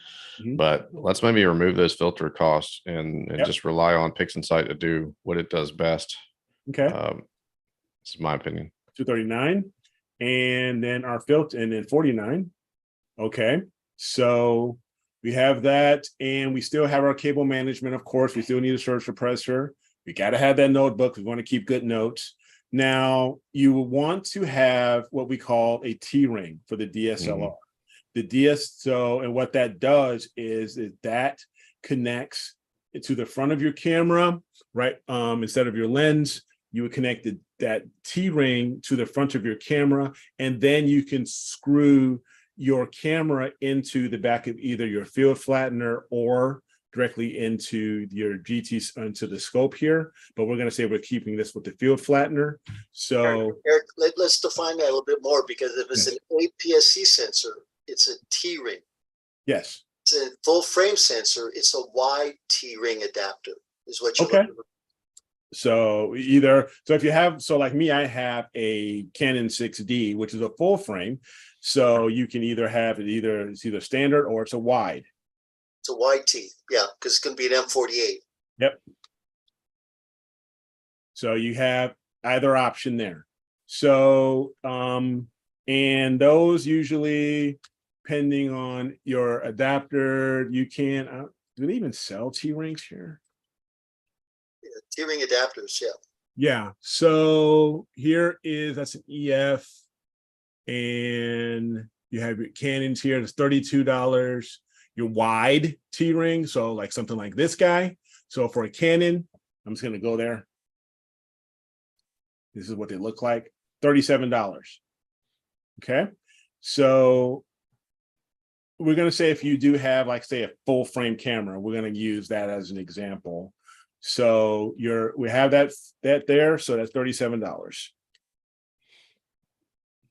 But let's maybe remove those filter costs and just rely on PixInsight to do what it does best. Okay, this is my opinion. $239, and then our filter, and then $49. Okay, so we have that, and we still have our cable management. Of course, we still need a surge suppressor. We got to have that notebook. We want to keep good notes. Now, you will want to have what we call a T-ring for the DSLR. And what that does is that connects to the front of your camera, right? Instead of your lens, you would connect that T-ring to the front of your camera, and then you can screw your camera into the back of either your field flattener or directly into your GT, into the scope here. But we're going to say we're keeping this with the field flattener. So Eric, let's define that a little bit more, because if it's an APS-C sensor, it's a T-ring. Yes. It's a full frame sensor. It's a wide T-ring adapter is what you're looking for. So if you have, like me, I have a Canon 6D, which is a full frame. So you can either have it, it's either standard or it's a wide. It's a wide T, yeah, because it's going to be an M48. Yep. So you have either option there. So, and those usually, depending on your adapter, you can, do they even sell T-rings here? Yeah, T-ring adapters, yeah. Yeah, so that's an EF, and you have your Canons here. It's $32. Your wide T-ring, so like something like this guy. So for a Canon, I'm just gonna go there. This is what they look like. $37. Okay, so we're gonna say if you do have, like, say, a full frame camera, we're gonna use that as an example. So we have that there, so that's $37.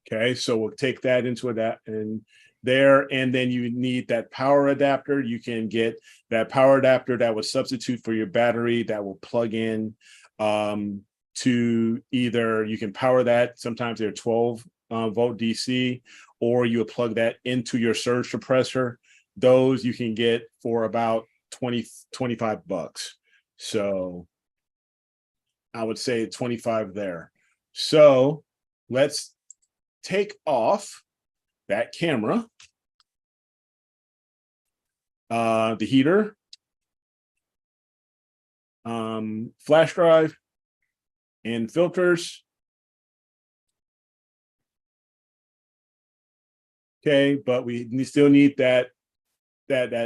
Okay, so we'll take that into that and there, and then you need that power adapter. You can get that power adapter that will substitute for your battery, that will plug in to either, you can power that, sometimes they're 12 volt DC, or you would plug that into your surge suppressor. Those you can get for about $25. So I would say 25 there. So let's take off that camera, the heater, flash drive, and filters. Okay, but we still need that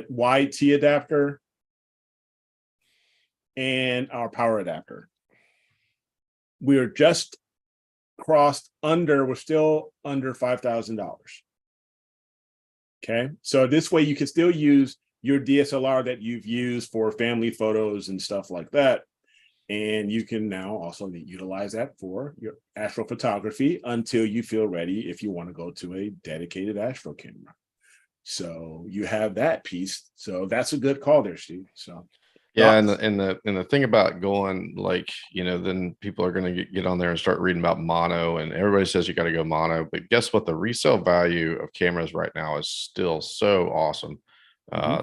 wide T adapter and our power adapter. We are just we're still under $5,000. Okay, so this way you can still use your DSLR that you've used for family photos and stuff like that. And you can now also utilize that for your astrophotography until you feel ready if you want to go to a dedicated astro camera. So you have that piece. So that's a good call there, Steve. So yeah, and the thing about going, like, you know, then people are going to get on there and start reading about mono, and everybody says you got to go mono, but guess what? The resale value of cameras right now is still so awesome.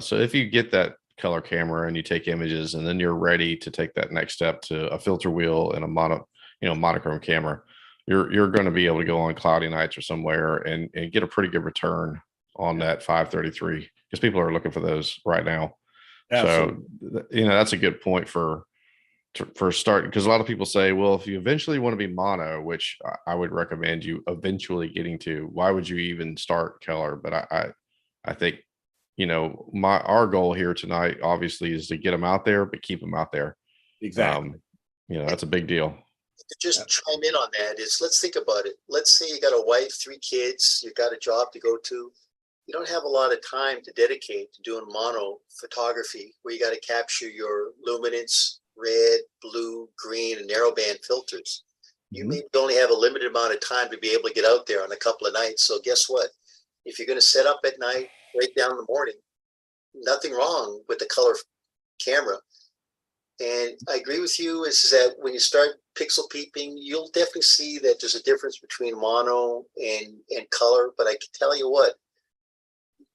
So if you get that color camera and you take images, and then you're ready to take that next step to a filter wheel and a monochrome camera, you're going to be able to go on cloudy nights or somewhere and get a pretty good return on that 533, because people are looking for those right now. Absolutely. So, you know, that's a good point for starting, because a lot of people say, well, if you eventually want to be mono, which I would recommend you eventually getting to, why would you even start color? But I think, you know, our goal here tonight obviously is to get them out there, but keep them out there. Exactly. You know, that's a big deal. To just chime in on that is, let's think about it. Let's say you got a wife, 3 kids, you got a job to go to. You don't have a lot of time to dedicate to doing mono photography, where you got to capture your luminance, red, blue, green, and narrowband filters. You maybe only have a limited amount of time to be able to get out there on a couple of nights. So guess what? If you're going to set up at night, right down in the morning, nothing wrong with the color camera. And I agree with you, is that when you start pixel peeping, you'll definitely see that there's a difference between mono and color. But I can tell you what,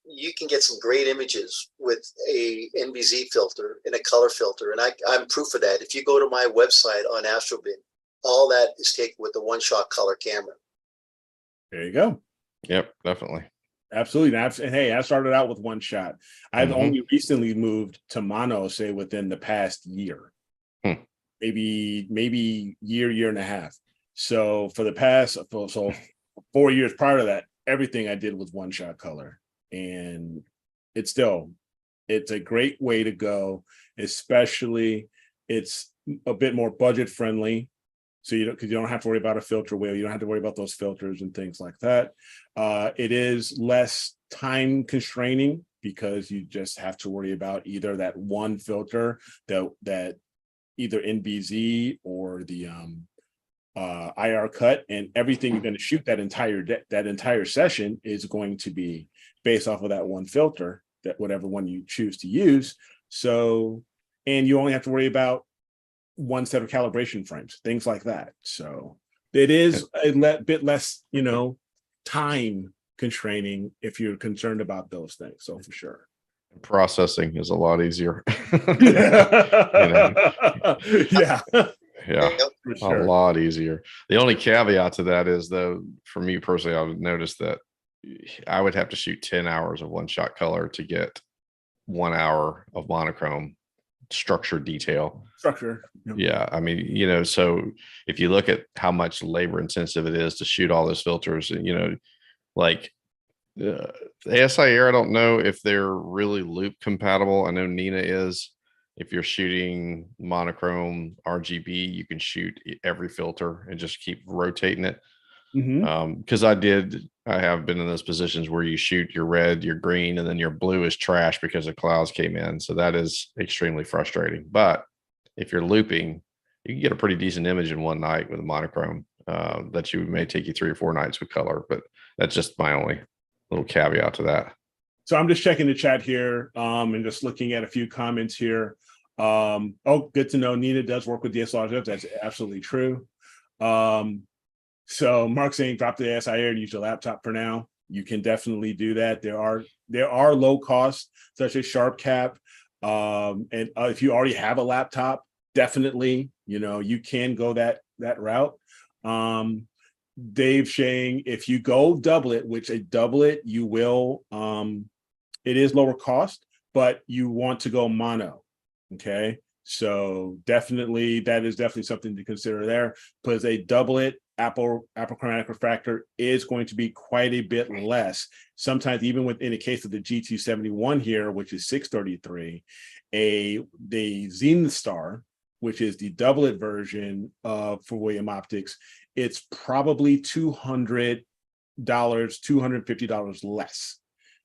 you can get some great images with a NBZ filter and a color filter. And I'm proof of that. If you go to my website on Astrobin, all that is taken with the one-shot color camera. There you go. Yep, definitely. Absolutely. And hey, I started out with one shot. I've only recently moved to mono, say within the past year, maybe year and a half. So for the past, 4 years prior to that, everything I did was one shot color. And it's a great way to go, especially it's a bit more budget friendly. So because you don't have to worry about a filter wheel, you don't have to worry about those filters and things like that. It is less time constraining, because you just have to worry about either that one filter that either NBZ or the IR cut, and everything you're going to shoot that entire session is going to be based off of that one filter, that whatever one you choose to use. So, and you only have to worry about one set of calibration frames, things like that. So it is a bit less, you know, time constraining if you're concerned about those things. So for sure. Processing is a lot easier. Yeah. Yeah, a lot easier. The only caveat to that is, though, for me personally, I would notice that I would have to shoot 10 hours of one shot color to get 1 hour of monochrome structure detail. Yeah, I mean, you know, so if you look at how much labor intensive it is to shoot all those filters, you know, like the ASI Air, I don't know if they're really loop compatible. I know Nina is. If you're shooting monochrome RGB, you can shoot every filter and just keep rotating it. Because I have been in those positions where you shoot your red, your green, and then your blue is trash because the clouds came in. So that is extremely frustrating. But if you're looping, you can get a pretty decent image in one night with a monochrome that you may take you 3 or 4 nights with color. But that's just my only little caveat to that. So I'm just checking the chat here and just looking at a few comments here. Oh, good to know Nina does work with DSLR. That's absolutely true. So Mark saying drop the ASI Air and use your laptop for now. You can definitely do that. There are low costs such as SharpCap. And if you already have a laptop, definitely, you know, you can go that route. Dave saying if you go doublet, which a doublet you will, it is lower cost, but you want to go mono. Okay. So definitely, that is definitely something to consider there, because a doublet apochromatic refractor is going to be quite a bit less. Sometimes even in the case of the G271 here, which is 633, the Zenith Star, which is the doublet version for William Optics, it's probably $200, $250 less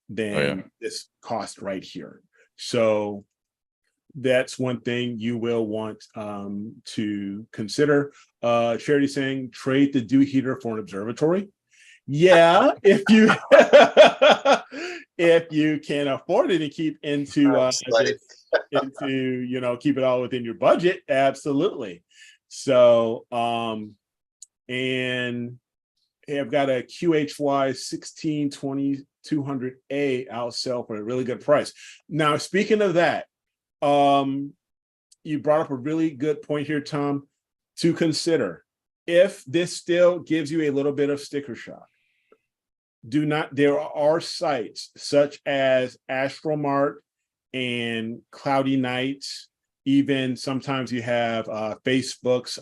than this cost right here. So that's one thing you will want to consider. Charity saying trade the dew heater for an observatory. Yeah, if you if you can afford it and keep into keep it all within your budget, absolutely. So and I've got a QHY 1620 200A out sell for a really good price. Now, speaking of that, you brought up a really good point here, Tom, to consider. If this still gives you a little bit of sticker shock, there are sites such as Astromart and Cloudy Nights. Even sometimes you have Facebook's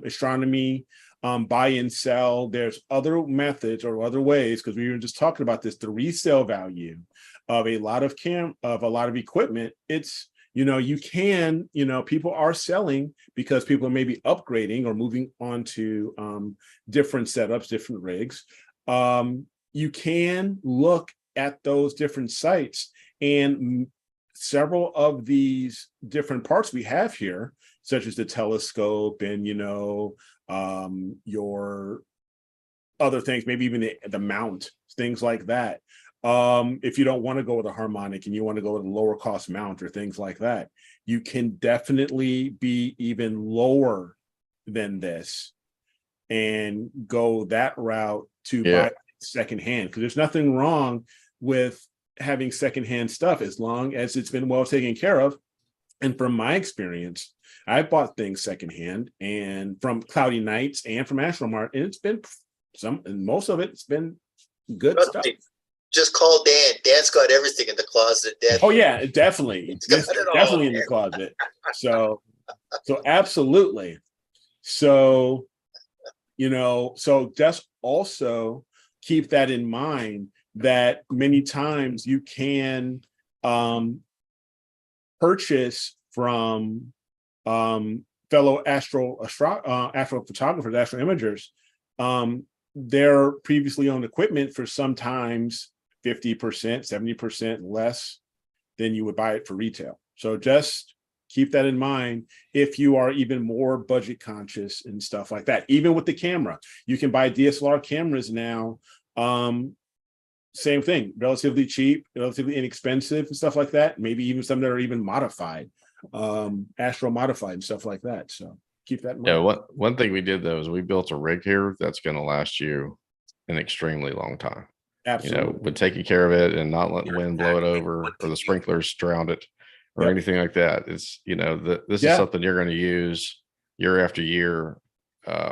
astronomy buy and sell. There's other methods or other ways, because we were just talking about this, the resale value of a lot of equipment. It's, you can, people are selling because people are maybe upgrading or moving on to different setups, different rigs. You can look at those different sites, and several of these different parts we have here, such as the telescope and, your other things, maybe even the mount, things like that. If you don't want to go with a harmonic and you want to go with a lower cost mount or things like that, you can definitely be even lower than this and go that route to buy secondhand, because there's nothing wrong with having secondhand stuff as long as it's been well taken care of. And from my experience, I bought things secondhand, and from Cloudy Nights and from Astromart, and it's been most of it's been good stuff. Just call Dan. Dan's got everything in the closet. Dan. Oh yeah, definitely. It's definitely in the closet. So absolutely. So, so just also keep that in mind, that many times you can purchase from fellow astrophotographers, astroimagers, their previously owned equipment for sometimes 50%, 70% less than you would buy it for retail. So just keep that in mind if you are even more budget conscious and stuff like that. Even with the camera, you can buy DSLR cameras now. Same thing, relatively cheap, relatively inexpensive and stuff like that. Maybe even some that are even modified, astro modified and stuff like that. So keep that in mind. Yeah, one thing we did though is we built a rig here that's going to last you an extremely long time. Absolutely. With taking care of it and not letting wind blow it over or the sprinklers drown it or anything like that. It's, this is something you're going to use year after year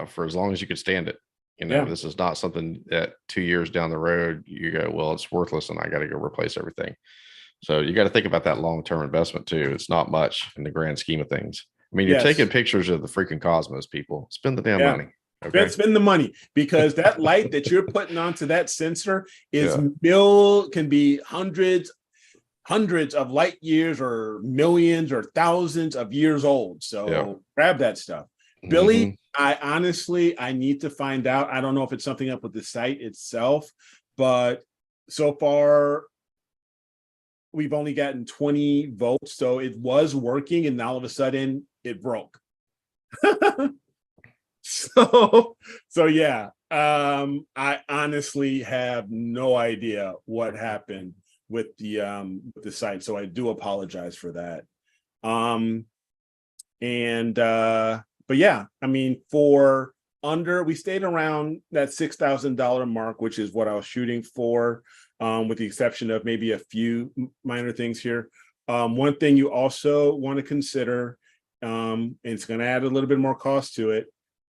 for as long as you can stand it. This is not something that 2 years down the road you go, well, it's worthless and I got to go replace everything. So you got to think about that long-term investment too. It's not much in the grand scheme of things. I mean, you're taking pictures of the freaking cosmos, people. Spend the damn money. Okay. Spend the money, because that light that you're putting onto that sensor is can be hundreds of light years or millions or thousands of years old. So grab that stuff. Billy, I need to find out. I don't know if it's something up with the site itself, but so far we've only gotten 20 volts. So it was working and all of a sudden it broke. So yeah, I honestly have no idea what happened with the site. So I do apologize for that. But yeah, I mean, we stayed around that $6,000 mark, which is what I was shooting for, with the exception of maybe a few minor things here. One thing you also want to consider, and it's going to add a little bit more cost to it,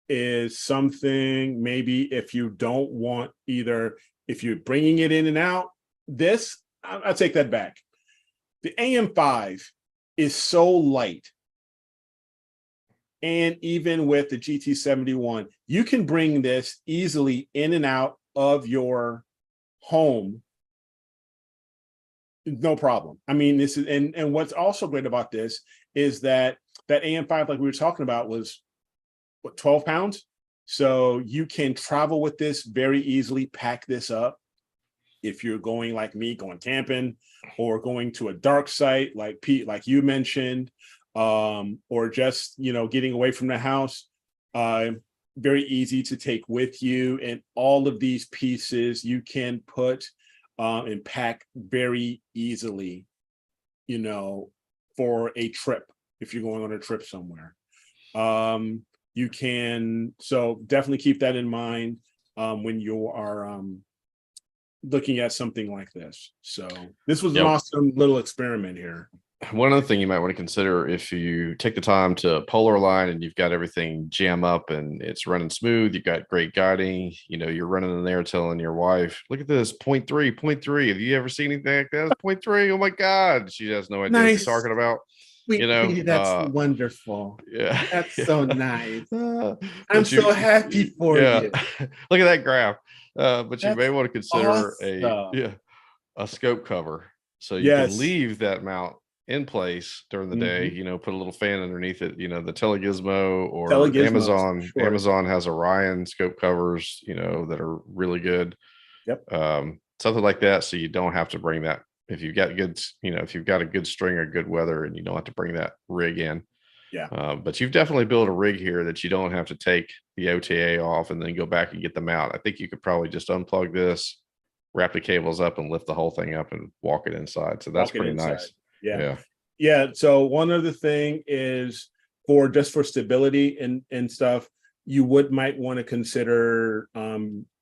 is something maybe if you don't want if you're bringing it in and out, I'll take that back. The AM5 is so light. And even with the GT71, you can bring this easily in and out of your home. No problem. I mean, this is, and what's also great about this is that AM5, like we were talking about, was what, 12 pounds? So you can travel with this very easily, pack this up. If you're going like me, going camping or going to a dark site like Pete, like you mentioned, or just, getting away from the house, very easy to take with you. And all of these pieces you can put and pack very easily, for a trip, if you're going on a trip somewhere. You can, so definitely keep that in mind when you are looking at something like this. So this was an awesome little experiment here. One other thing you might want to consider, if you take the time to polar align and you've got everything jam up and it's running smooth, you've got great guiding, you're running in there telling your wife, look at this, 0.3. Have you ever seen anything like that? It's 0.3. Oh my God. She has no idea what you're talking about. That's wonderful. Yeah. That's so nice. I'm so happy for you. Look at that graph. But you may want to consider awesome. a scope cover. So you can leave that mount in place during the day, put a little fan underneath it, the Telegizmo or Amazon. Sure. Amazon has Orion scope covers, that are really good. Yep. Something like that. So you don't have to bring that. If you've got good, if you've got a good string or good weather and you don't have to bring that rig in. Yeah. But you've definitely built a rig here that you don't have to take the OTA off and then go back and get them out. I think you could probably just unplug this, wrap the cables up and lift the whole thing up and walk it inside. So that's pretty nice. Yeah. So one other thing is for stability and stuff, you might want to consider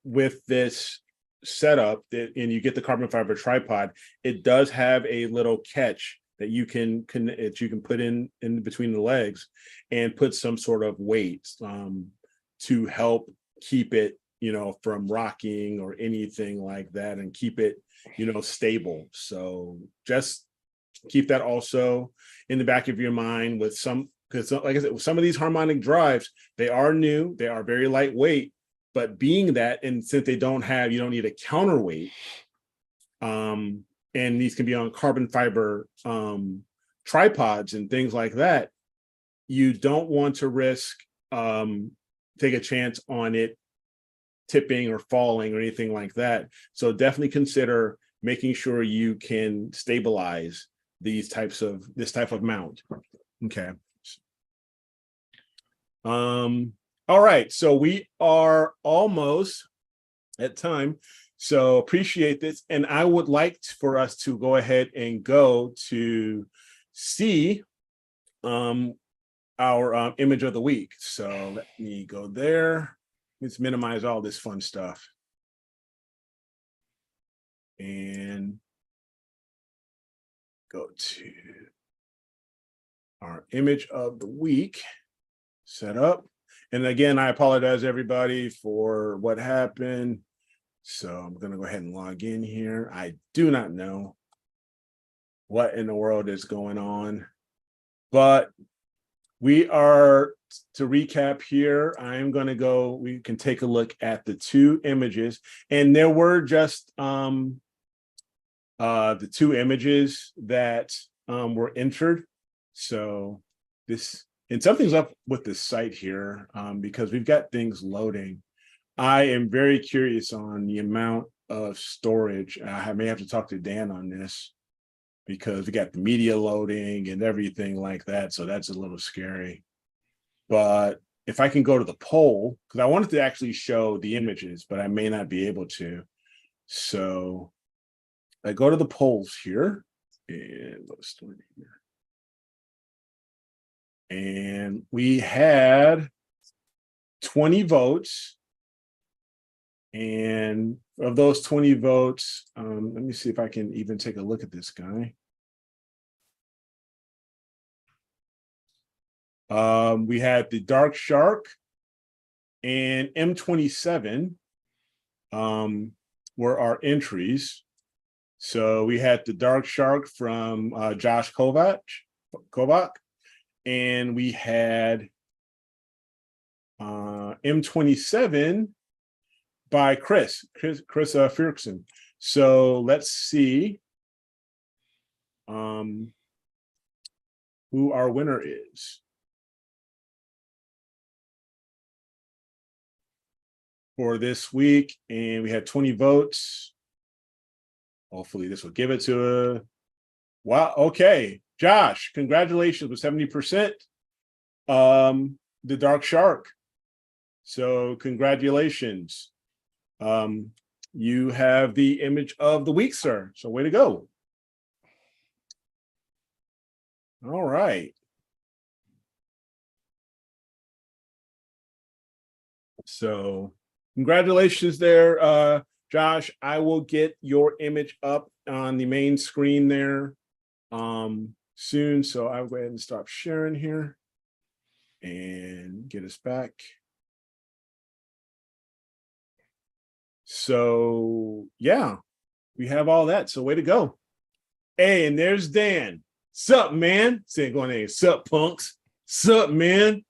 with this setup and you get the carbon fiber tripod, it does have a little catch that you can put in between the legs and put some sort of weight to help keep it, from rocking or anything like that, and keep it, stable. So just keep that also in the back of your mind with because like I said, with some of these harmonic drives, they are new, they are very lightweight, but being that, and since you don't need a counterweight, and these can be on carbon fiber tripods and things like that, you don't want to risk take a chance on it tipping or falling or anything like that. So definitely consider making sure you can stabilize this type of mount. Okay. All right, so we are almost at time. So appreciate this. And I would like for us to go ahead and go to see our image of the week. So let me go there. Let's minimize all this fun stuff. And go to our image of the week, set up. And again, I apologize everybody for what happened. So I'm going to go ahead and log in here. I do not know what in the world is going on, but we are, to recap here, I'm going to go, we can take a look at the two images, and there were just the two images that were entered. So this, and something's up with the site here because we've got things loading. I am very curious on the amount of storage. I may have to talk to Dan on this because we got the media loading and everything like that. So that's a little scary. But if I can go to the poll, because I wanted to actually show the images, but I may not be able to. So I go to the polls here and let's start here. And we had 20 votes. And of those 20 votes, let me see if I can even take a look at this guy. We had the Dark Shark and M27 were our entries. So we had the Dark Shark from Josh Kovac, and we had M27 by Chris Ferguson. So let's see who our winner is. for this week, and we had 20 votes. Hopefully this will give it to wow. Okay, Josh, congratulations with 70%. The Dark Shark. So congratulations. You have the image of the week, sir. So way to go. All right. So congratulations there, Josh. I will get your image up on the main screen there soon. So I'll go ahead and stop sharing here and get us back. So yeah, we have all that. So way to go. Hey, and there's Dan. Sup, man? Saying going in, sup, punks? Sup, man?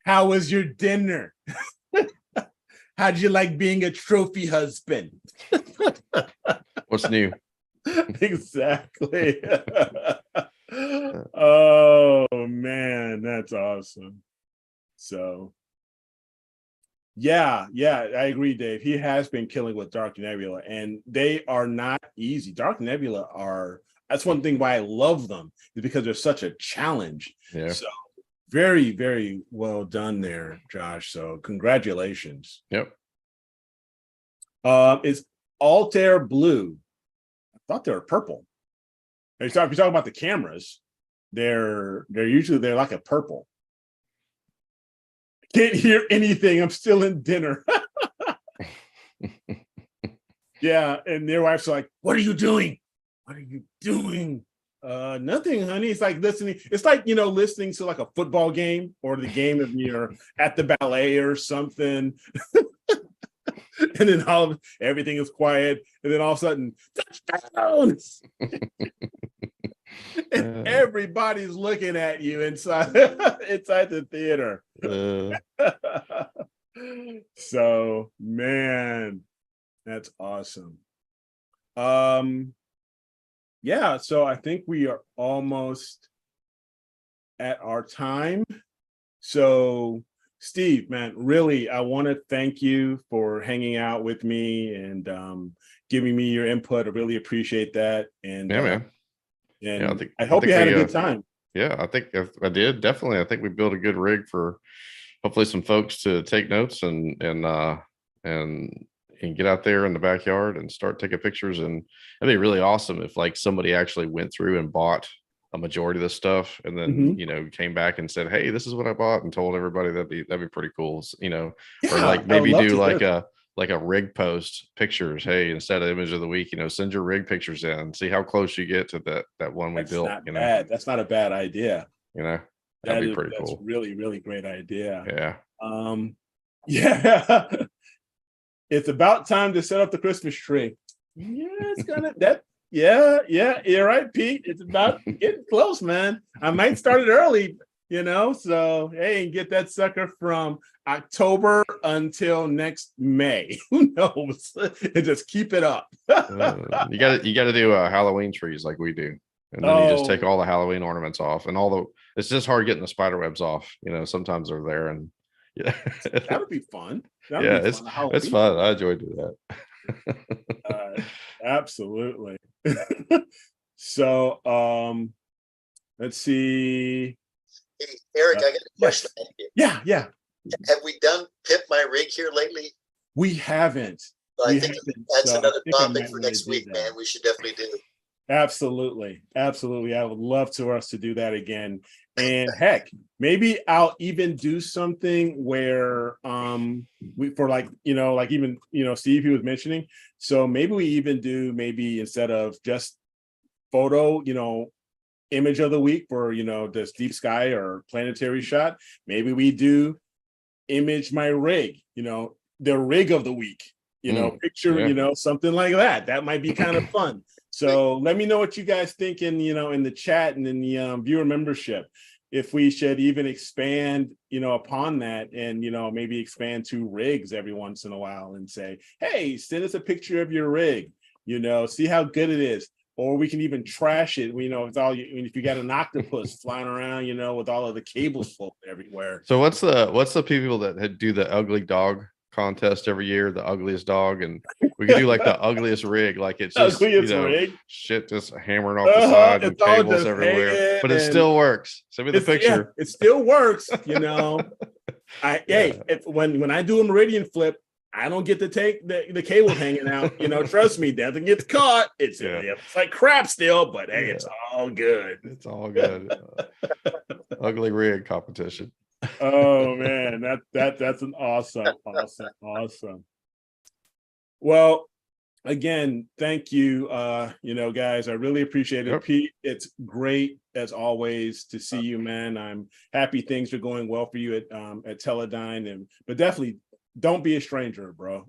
How was your dinner? How'd you like being a trophy husband? What's new? Exactly. Oh man, that's awesome. So yeah, I agree, Dave. He has been killing with Dark Nebula, and they are not easy. Dark Nebula are, that's one thing why I love them, is because they're such a challenge. Yeah. So very, very well done there, Josh. So congratulations. Yep. It's Altair Blue. I thought they were purple. If you're talking about the cameras, they're like a purple. Can't hear anything. I'm still in dinner. Yeah, and their wife's like, "What are you doing? What are you doing?" Nothing, honey. It's like listening. It's like, listening to like a football game or the game of you're at the ballet or something. And then everything is quiet, and then all of a sudden, touchdown! And everybody's looking at you inside the theater. So, man, that's awesome. Yeah, so I think we are almost at our time. So Steve, man, really, I want to thank you for hanging out with me and giving me your input. I really appreciate that. And yeah, man. And yeah, I hope you had a good time. Yeah, I think I did. Definitely. I think we built a good rig for hopefully some folks to take notes and get out there in the backyard and start taking pictures. And it'd be really awesome if like somebody actually went through and bought a majority of this stuff and then came back and said, "Hey, this is what I bought," and told everybody. That'd be pretty cool. Or like maybe do like a rig post pictures. Hey, instead of image of the week, send your rig pictures in, see how close you get to that one we built. That's not a bad idea. That'd be pretty cool. That's really, really great idea. Yeah. Yeah. It's about time to set up the Christmas tree. Yeah, it's gonna that. Yeah, you're right, Pete. It's about getting close, man. I might start it early, so hey, and get that sucker from October until next May. Who knows? And just keep it up. You got to do Halloween trees like we do, and then you just take all the Halloween ornaments off, and it's just hard getting the spider webs off. Sometimes they're there, and that would be fun. It's fun. I enjoy doing that. Absolutely. So let's see. Hey, Eric, I got a question. Yeah. Have we done Pip My Rig here lately? We haven't. I think that's another topic for next week, man. We should definitely do. Absolutely. I would love for us to do that again. And heck, maybe I'll even do something where Steve, he was mentioning. So maybe we even do instead of just photo, image of the week for this deep sky or planetary shot, maybe we do image my rig, the rig of the week, picture, something like that. That might be kind of fun. So let me know what you guys think in the chat and in the viewer membership, if we should even expand, upon that and, maybe expand to rigs every once in a while and say, hey, send us a picture of your rig, see how good it is. or we can even trash it. You know, with all if you got an octopus flying around, you know, with all of the cables floating everywhere. So what's the people that do the ugly dog contest every year, the ugliest dog, and we could do like the ugliest rig, like it's just rig. shit just hammering off the side and cables everywhere, but it still works. Send me the picture. Yeah, it still works, you know. Hey, when I do a meridian flip, I don't get to take the cable hanging out. You know, trust me, nothing gets caught. It's like crap still, but hey, it's all good. It's all good. Ugly rig competition. Oh man, that's an awesome. Well, again, thank you. You know, guys, I really appreciate it. Yep. Pete, it's great as always to see you, man. I'm happy things are going well for you at Teledyne, but definitely don't be a stranger, bro.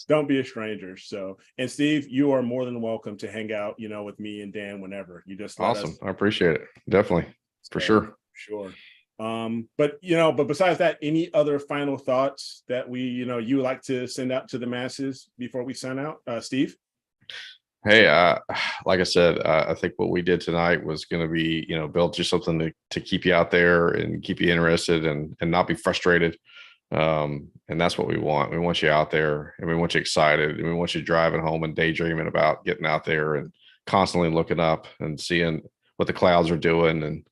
Don't be a stranger. So, and Steve, you are more than welcome to hang out, you know, with me and Dan whenever. You just let awesome. I appreciate it. Definitely. For sure. Sure. But besides that, any other final thoughts that you would like to send out to the masses before we sign out? Steve? Hey, like I said, I think what we did tonight was going to be, you know, build you something to keep you out there and keep you interested and not be frustrated. And that's what we want. We want you out there and we want you excited and we want you driving home and daydreaming about getting out there and constantly looking up and seeing what the clouds are doing. And,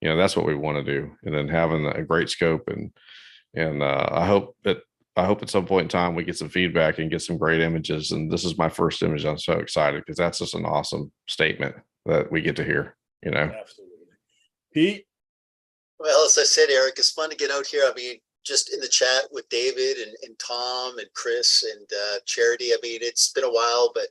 you know, that's what we want to do. And then having a great scope and I hope at some point in time we get some feedback and get some great images. And this is my first image. I'm so excited because that's just an awesome statement that we get to hear, you know. Absolutely. Pete? Well, as I said, Eric, it's fun to get out here. I mean, just in the chat with David and Tom and Chris and Charity. I mean, it's been a while, but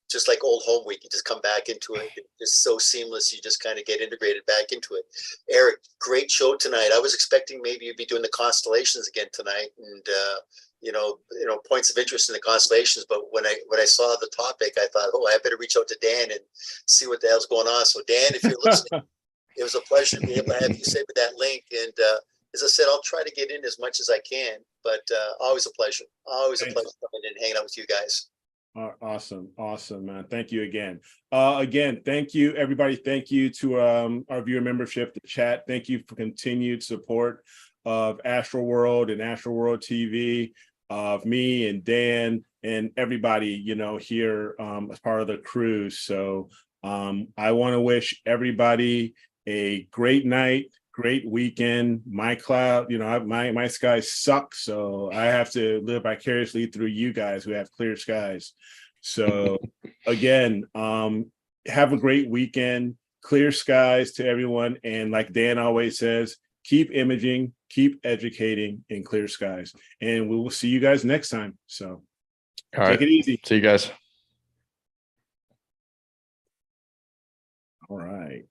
just like old home week, you just come back into it. It's just so seamless. You just kind of get integrated back into it. Eric, great show tonight. I was expecting maybe you'd be doing the constellations again tonight, and you know, points of interest in the constellations. But when I saw the topic, I thought, oh, I better reach out to Dan and see what the hell's going on. So Dan, if you're listening, it was a pleasure to be able to have you send me that link. And as I said, I'll try to get in as much as I can. But always a pleasure. Always a pleasure coming in and hanging out with you guys. Awesome, man. Thank you again. Again, thank you, everybody. Thank you to our viewer membership, the chat. Thank you for continued support of Astroworld and Astroworld TV, of me and Dan and everybody, you know, here as part of the crew. So I want to wish everybody a great night, great weekend. My cloud, you know, my skies suck, so I have to live vicariously through you guys who have clear skies. So again, have a great weekend, clear skies to everyone, and like Dan always says, keep imaging, keep educating in clear skies, and we will see you guys next time. So take it easy. See you guys. All right.